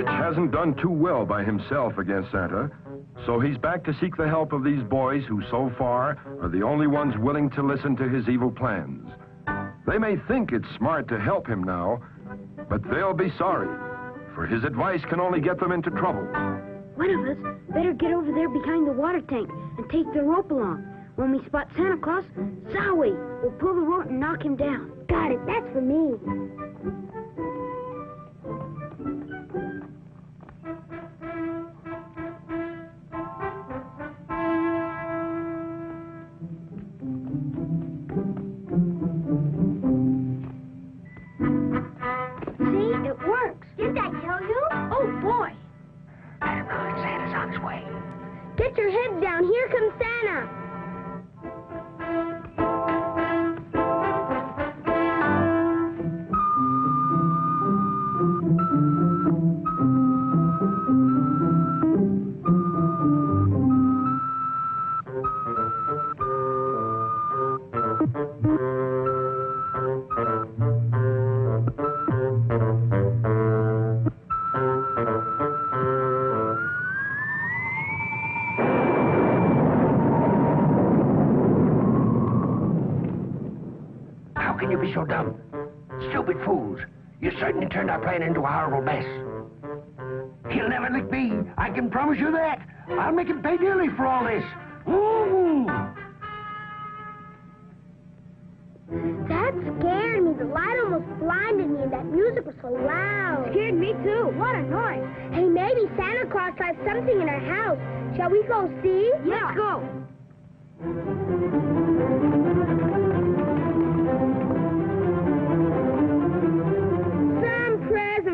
Hasn't done too well by himself against Santa, so he's back to seek the help of these boys who so far are the only ones willing to listen to his evil plans. They may think it's smart to help him now, but they'll be sorry, for his advice can only get them into trouble. One of us better get over there behind the water tank and take the rope along. When we spot Santa Claus, Zowie will pull the rope and knock him down. Got it, that's for me. Get your head down. Here comes Santa. So dumb. Stupid fools. You certainly turned our plan into a horrible mess. He'll never lick me. I can promise you that. I'll make him pay dearly for all this. Ooh. That scared me. The light almost blinded me, and that music was so loud. Scared me too. What a noise. Hey, maybe Santa Claus has something in our house. Shall we go see? Yeah. Let's go.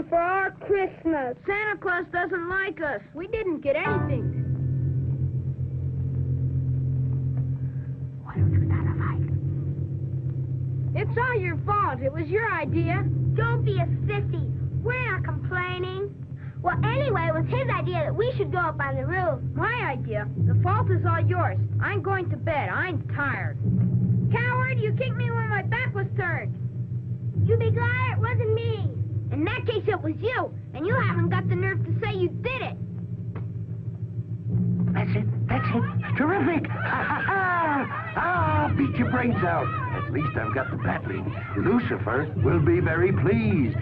For our Christmas. Santa Claus doesn't like us. We didn't get anything. Why don't you start a fight? It's all your fault. It was your idea. Don't be a sissy. We're not complaining. Well, anyway, it was his idea that we should go up on the roof. My idea? The fault is all yours. I'm going to bed. I'm tired. Coward, you kicked me when my back was turned. You be glad it wasn't me. In that case, it was you, and you haven't got the nerve to say you did it. That's it. Terrific! I'll beat your brains out. At least I've got the battling. Lucifer will be very pleased.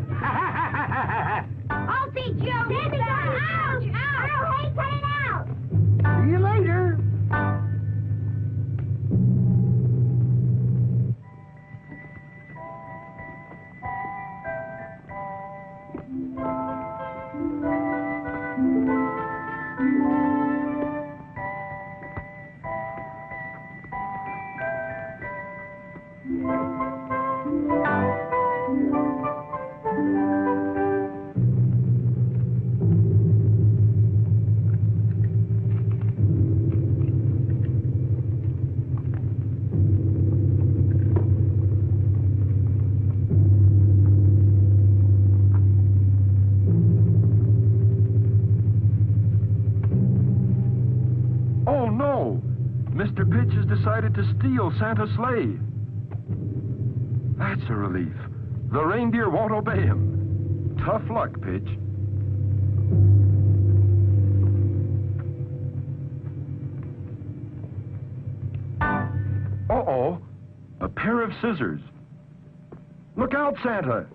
I'll teach you. Ouch! Ouch! Hey, cut it out! See you later. Mr. Pitch has decided to steal Santa's sleigh. That's a relief. The reindeer won't obey him. Tough luck, Pitch. Uh-oh. A pair of scissors. Look out, Santa!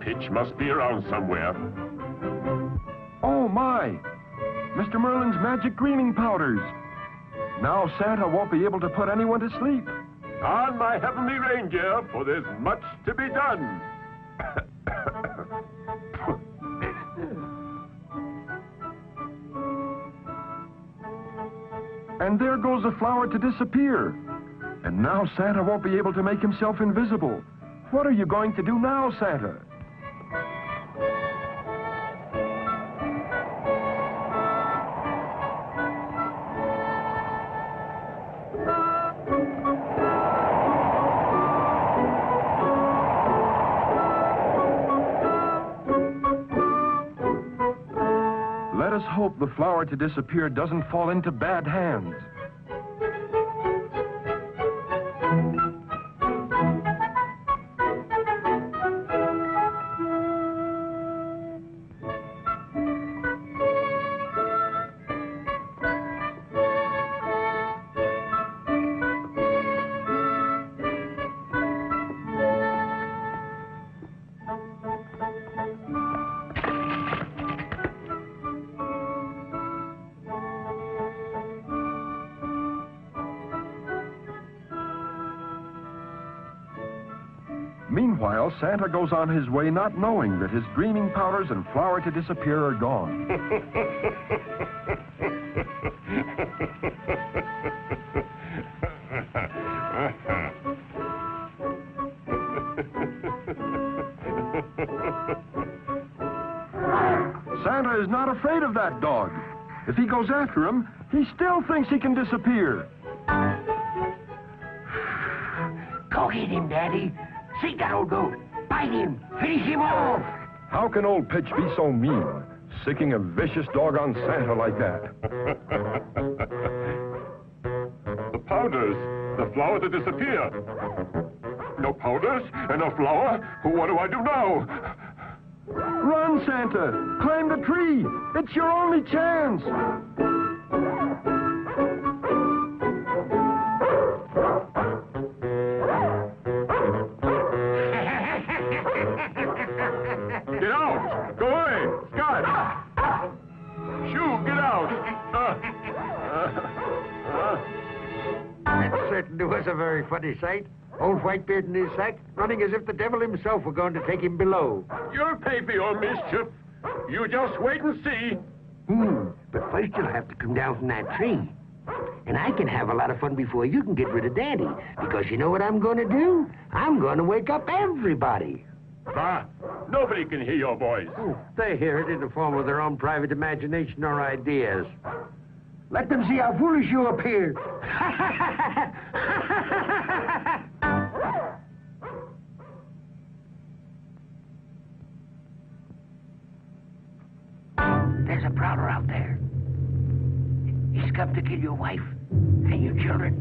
Pitch must be around somewhere. Oh, my! Mr. Merlin's magic dreaming powders. Now Santa won't be able to put anyone to sleep. On my heavenly reindeer, for there's much to be done. And there goes the flower to disappear. And now Santa won't be able to make himself invisible. What are you going to do now, Santa? Let us hope the flower to disappear doesn't fall into bad hands. Meanwhile, Santa goes on his way not knowing that his dreaming powders and flower to disappear are gone. Santa is not afraid of that dog. If he goes after him, he still thinks he can disappear. Go get him, Daddy. See that old goat. Bite him. Finish him off. How can old Pitch be so mean, sicking a vicious dog on Santa like that? The powders. The flower to disappear. No powders and no flower. What do I do now? Run, Santa! Climb the tree! It's your only chance! Get out! Go away! Scott! Shoo, happened to us a very funny sight. Old Whitebeard in his sack, running as if the devil himself were going to take him below. You'll pay for your mischief. You just wait and see. But first you'll have to come down from that tree. And I can have a lot of fun before you can get rid of Daddy. Because you know what I'm going to do? I'm going to wake up everybody. Bah, nobody can hear your voice. They hear it in the form of their own private imagination or ideas. Let them see how foolish you appear. There's a prowler out there. He's come to kill your wife and your children.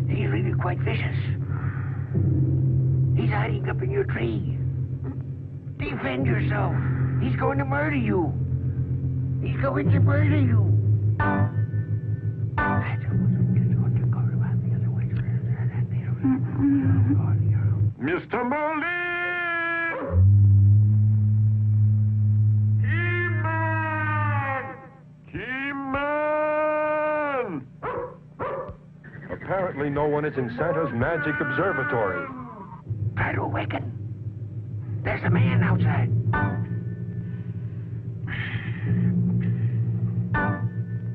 He's really quite vicious. He's hiding up in your tree. Defend yourself. He's going to murder you. He's going to murder you. Mr. Merlin! Keyman! Apparently no one is in Santa's magic observatory. Try to awaken. There's a man outside.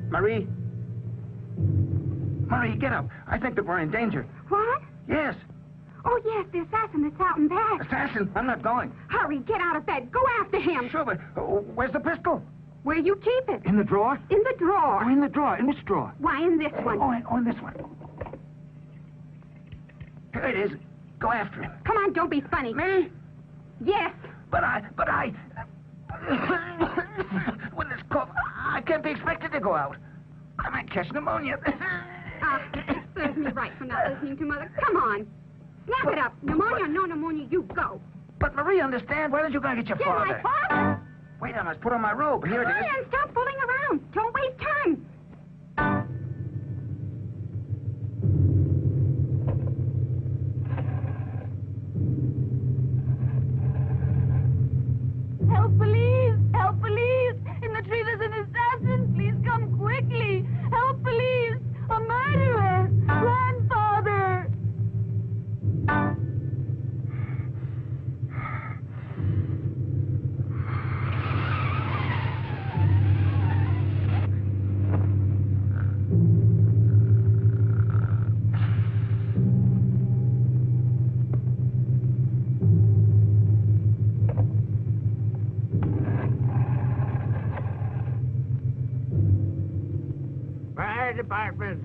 Marie? Marie, get up. I think that we're in danger. What? Yes. Oh, yes, the assassin that's out in back. Assassin, I'm not going. Hurry, get out of bed. Go after him. Sure, but where's the pistol? Where you keep it? In the drawer? In the drawer. Oh, in the drawer. In which drawer? Why, in this one. Oh, in this one. Here it is. Go after him. Come on, don't be funny. Me? Yes. But I... When this cough, I can't be expected to go out. I might catch pneumonia. Serves me right for not listening to Mother. Come on. Snap it up. Pneumonia, no pneumonia, you go. But Marie, understand? Why don't you go and get your father? Get my father? Wait, I must put on my robe. Here it is. Ryan, stop fooling around. Don't waste time. Help, police! Help, police! In the tree there's an assassin. Please come quickly. Help, police! A murderer! Grandfather! Fire department!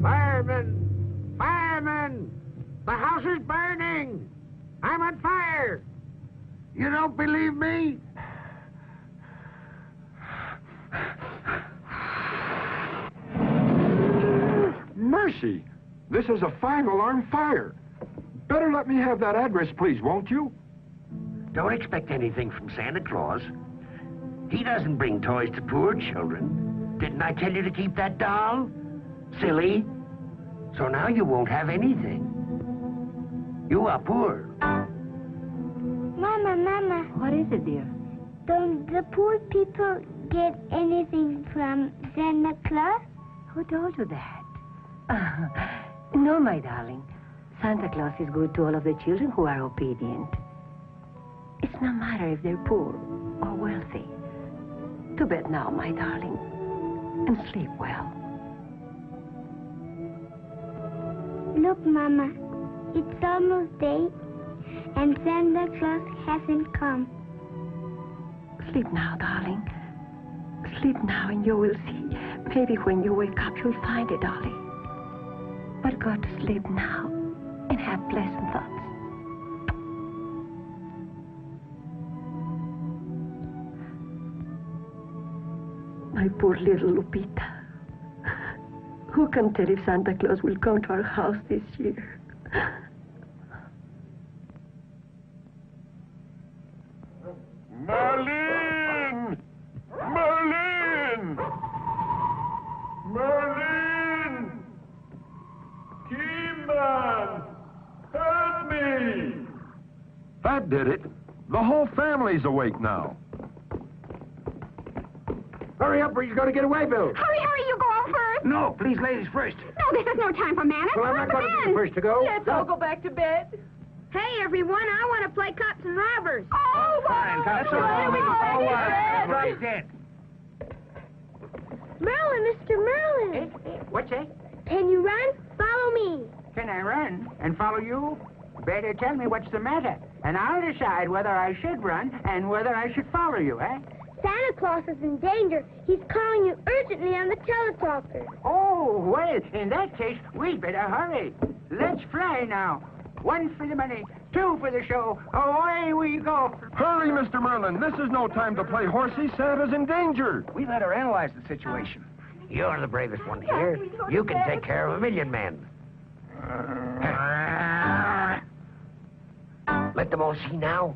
Firemen! Firemen! The house is burning! I'm on fire! You don't believe me? Mercy! This is a 5-alarm fire. Better let me have that address, please, won't you? Don't expect anything from Santa Claus. He doesn't bring toys to poor children. Didn't I tell you to keep that doll? Silly. So now you won't have anything. You are poor. Mama. What is it, dear? Don't the poor people get anything from Santa Claus? Who told you that? No, my darling. Santa Claus is good to all of the children who are obedient. It's no matter if they're poor or wealthy. To bed now, my darling, and sleep well. Look, Mama, it's almost day, and Santa Claus hasn't come. Sleep now, darling. Sleep now, and you will see. Maybe when you wake up, you'll find it, darling. But go to sleep now, and have pleasant thoughts. My poor little Lupita. Who can tell if Santa Claus will come to our house this year? Merlin! Merlin! Merlin! Keyman! Help me! That did it. The whole family's awake now. Hurry up or he's going to get away, Bill. Hurry, you go out first. No, please, ladies first. No, this is no time for manners. Well, I'm not going to be the first to go. Let's all go back to bed. Hey, everyone, I want to play cops and robbers. Oh, Fine, cops and robbers. Right then. Merlin, Mr. Merlin. What's that? Can you run? Follow me. Can I run and follow you? Better tell me what's the matter, and I'll decide whether I should run and whether I should follow you, eh? Santa Claus is in danger. He's calling you urgently on the teletalker. Oh, well, in that case, we'd better hurry. Let's fly now. 1 for the money, 2 for the show. Away we go. Hurry, Mr. Merlin. This is no time to play horsey. Santa's in danger. We better analyze the situation. You're the bravest one here. You can take care of 1,000,000 men. Let them all see now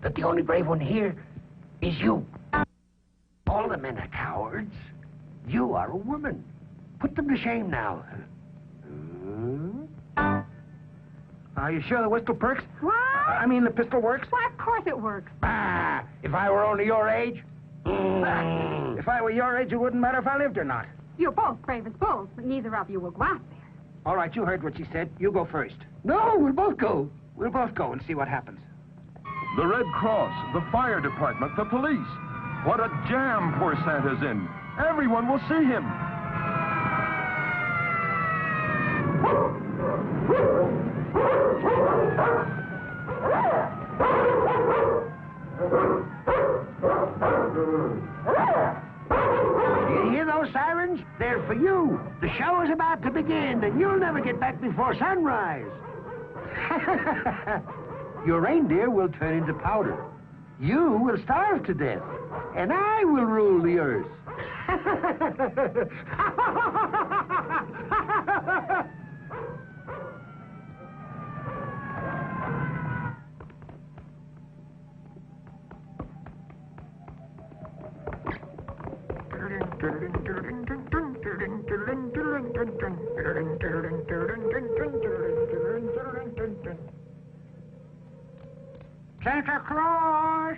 that the only brave one here is you. All the men are cowards. You are a woman. Put them to shame now. Are you sure the whistle perks? What? I mean, the pistol works? Why, of course it works. Ah, if I were only your age. If I were your age, it wouldn't matter if I lived or not. You're both brave as bulls, but neither of you will go out there. All right, you heard what she said. You go first. No, we'll both go. We'll both go and see what happens. The Red Cross, the fire department, the police. What a jam poor Santa's in. Everyone will see him. Do you hear those sirens? They're for you. The show is about to begin, and you'll never get back before sunrise. Your reindeer will turn into powder. You will starve to death, and I will rule the earth. Santa Claus!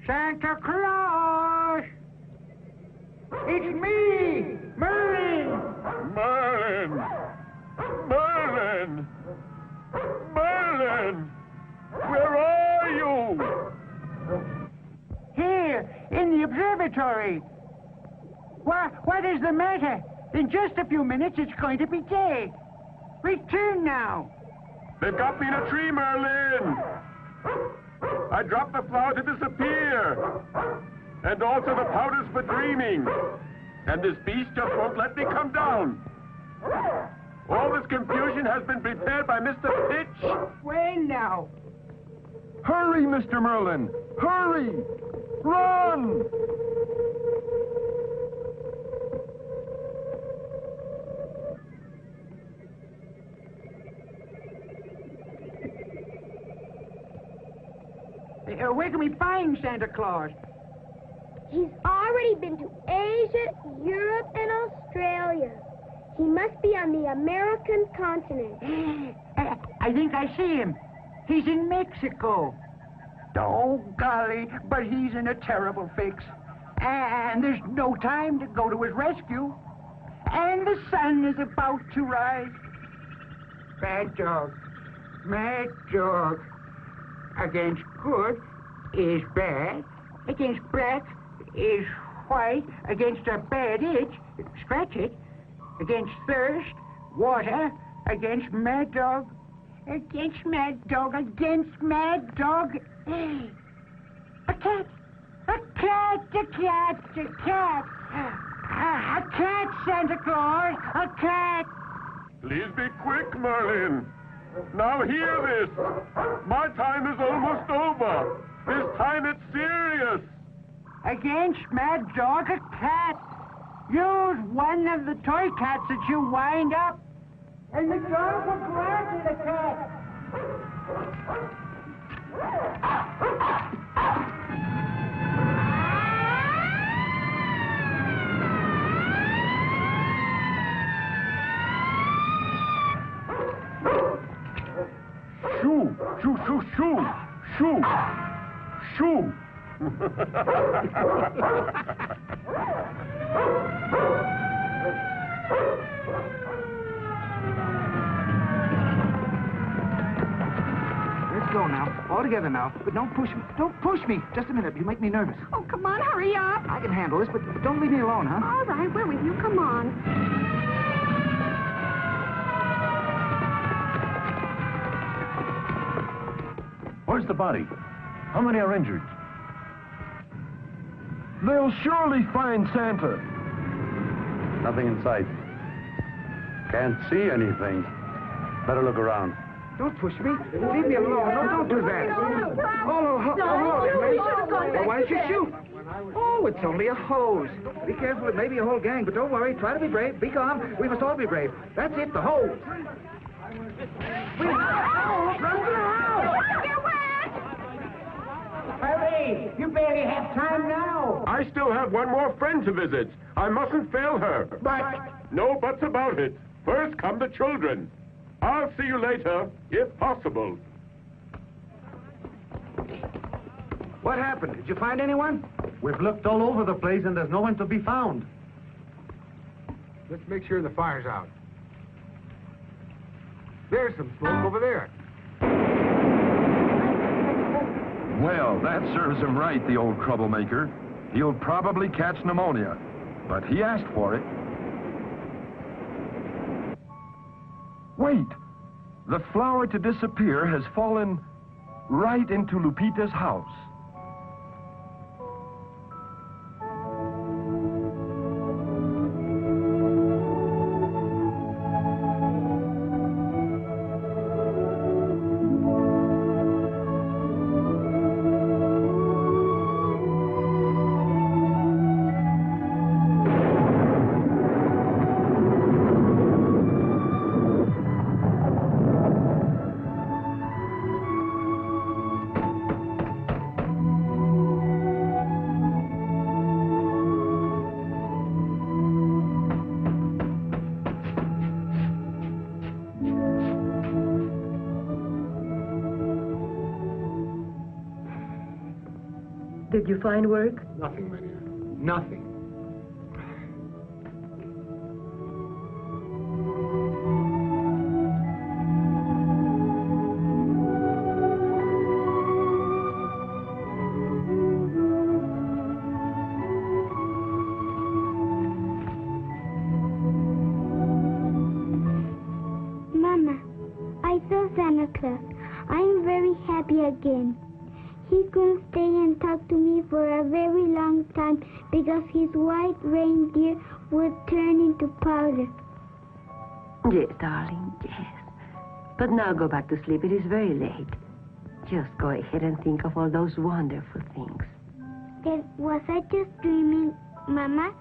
Santa Claus! It's me, Merlin! Merlin! Merlin! Merlin! Where are you? Here, in the observatory. What is the matter? In just a few minutes, it's going to be day. Return now. They've got me in a tree, Merlin! I dropped the flower to disappear. And also the powders for dreaming. And this beast just won't let me come down. All this confusion has been prepared by Mr. Pitch. Well, now. Hurry, Mr. Merlin. Hurry. Run. Where can we find Santa Claus? He's already been to Asia, Europe, and Australia. He must be on the American continent. I think I see him. He's in Mexico. Oh, golly, but he's in a terrible fix. And there's no time to go to his rescue. And the sun is about to rise. Bad dog. Mad dog. Against good is bad. Against black is white. Against a bad itch, scratch it. Against thirst, water. Against mad dog. Against mad dog. Against mad dog. A cat. A cat. A cat. A cat. A cat, Santa Claus. A cat. Please be quick, Merlin. Now hear this. My time is almost over. This time it's serious. Against Mad Dog, a cat. Use one of the toy cats that you wind up, and the dog will go after the cat. Shoo, shoo, shoo, shoo, shoo, shoo. All together now. But don't push me. Don't push me. Just a minute. You make me nervous. Oh, come on, hurry up. I can handle this, but don't leave me alone, huh? All right, we're with you. Come on. Where's the body? How many are injured? They'll surely find Santa. Nothing in sight. Can't see anything. Better look around. Don't push me. Leave me alone. No, don't do that. Oh, well, why don't you shoot? Oh, it's only a hose. Be careful. It may be a whole gang, but don't worry. Try to be brave. Be calm. We must all be brave. That's it, the hose. Hurry! You barely have time now. I still have one more friend to visit. I mustn't fail her. But... No buts about it. First come the children. I'll see you later, if possible. What happened? Did you find anyone? We've looked all over the place and there's no one to be found. Let's make sure the fire's out. There's some smoke over there. Well, that serves him right, the old troublemaker. He'll probably catch pneumonia, but he asked for it. Wait! The flower to disappear has fallen right into Lupita's house. Did you find work? Nothing, Lydia. Nothing. Mama, I saw Santa Claus. I'm very happy again. He couldn't stay and talk to me for a very long time because his white reindeer would turn into powder. Yes, darling, yes. But now go back to sleep. It is very late. Just go ahead and think of all those wonderful things. Then was I just dreaming, Mama?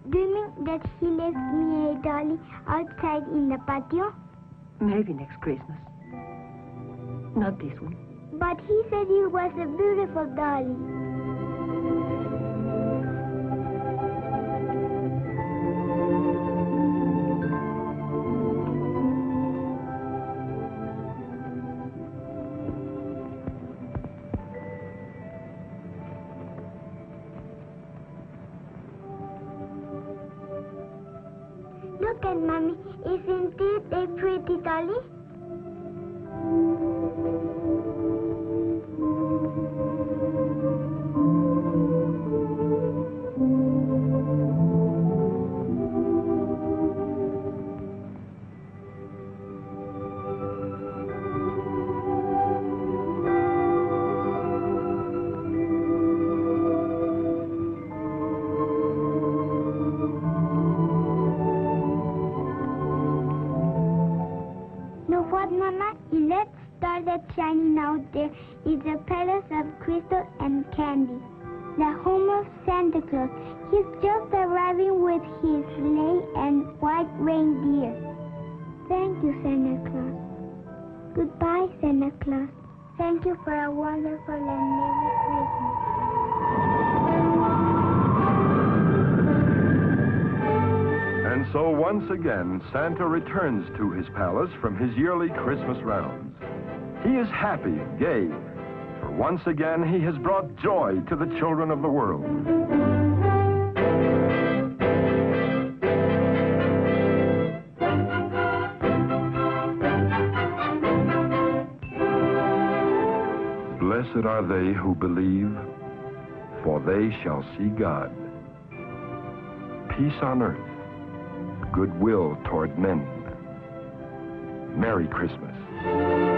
Dreaming that he left me a dolly outside in the patio? Maybe next Christmas. Not this one. But he said it was a beautiful dolly. Look at Mommy. Isn't it a pretty dolly? Mama, a red star that's shining out there is a palace of crystal and candy. The home of Santa Claus. He's just arriving with his sleigh and white reindeer. Thank you, Santa Claus. Goodbye, Santa Claus. Thank you for a wonderful and merry Christmas. And so once again, Santa returns to his palace from his yearly Christmas rounds. He is happy, gay, for once again he has brought joy to the children of the world. Blessed are they who believe, for they shall see God. Peace on earth, goodwill toward men. Merry Christmas.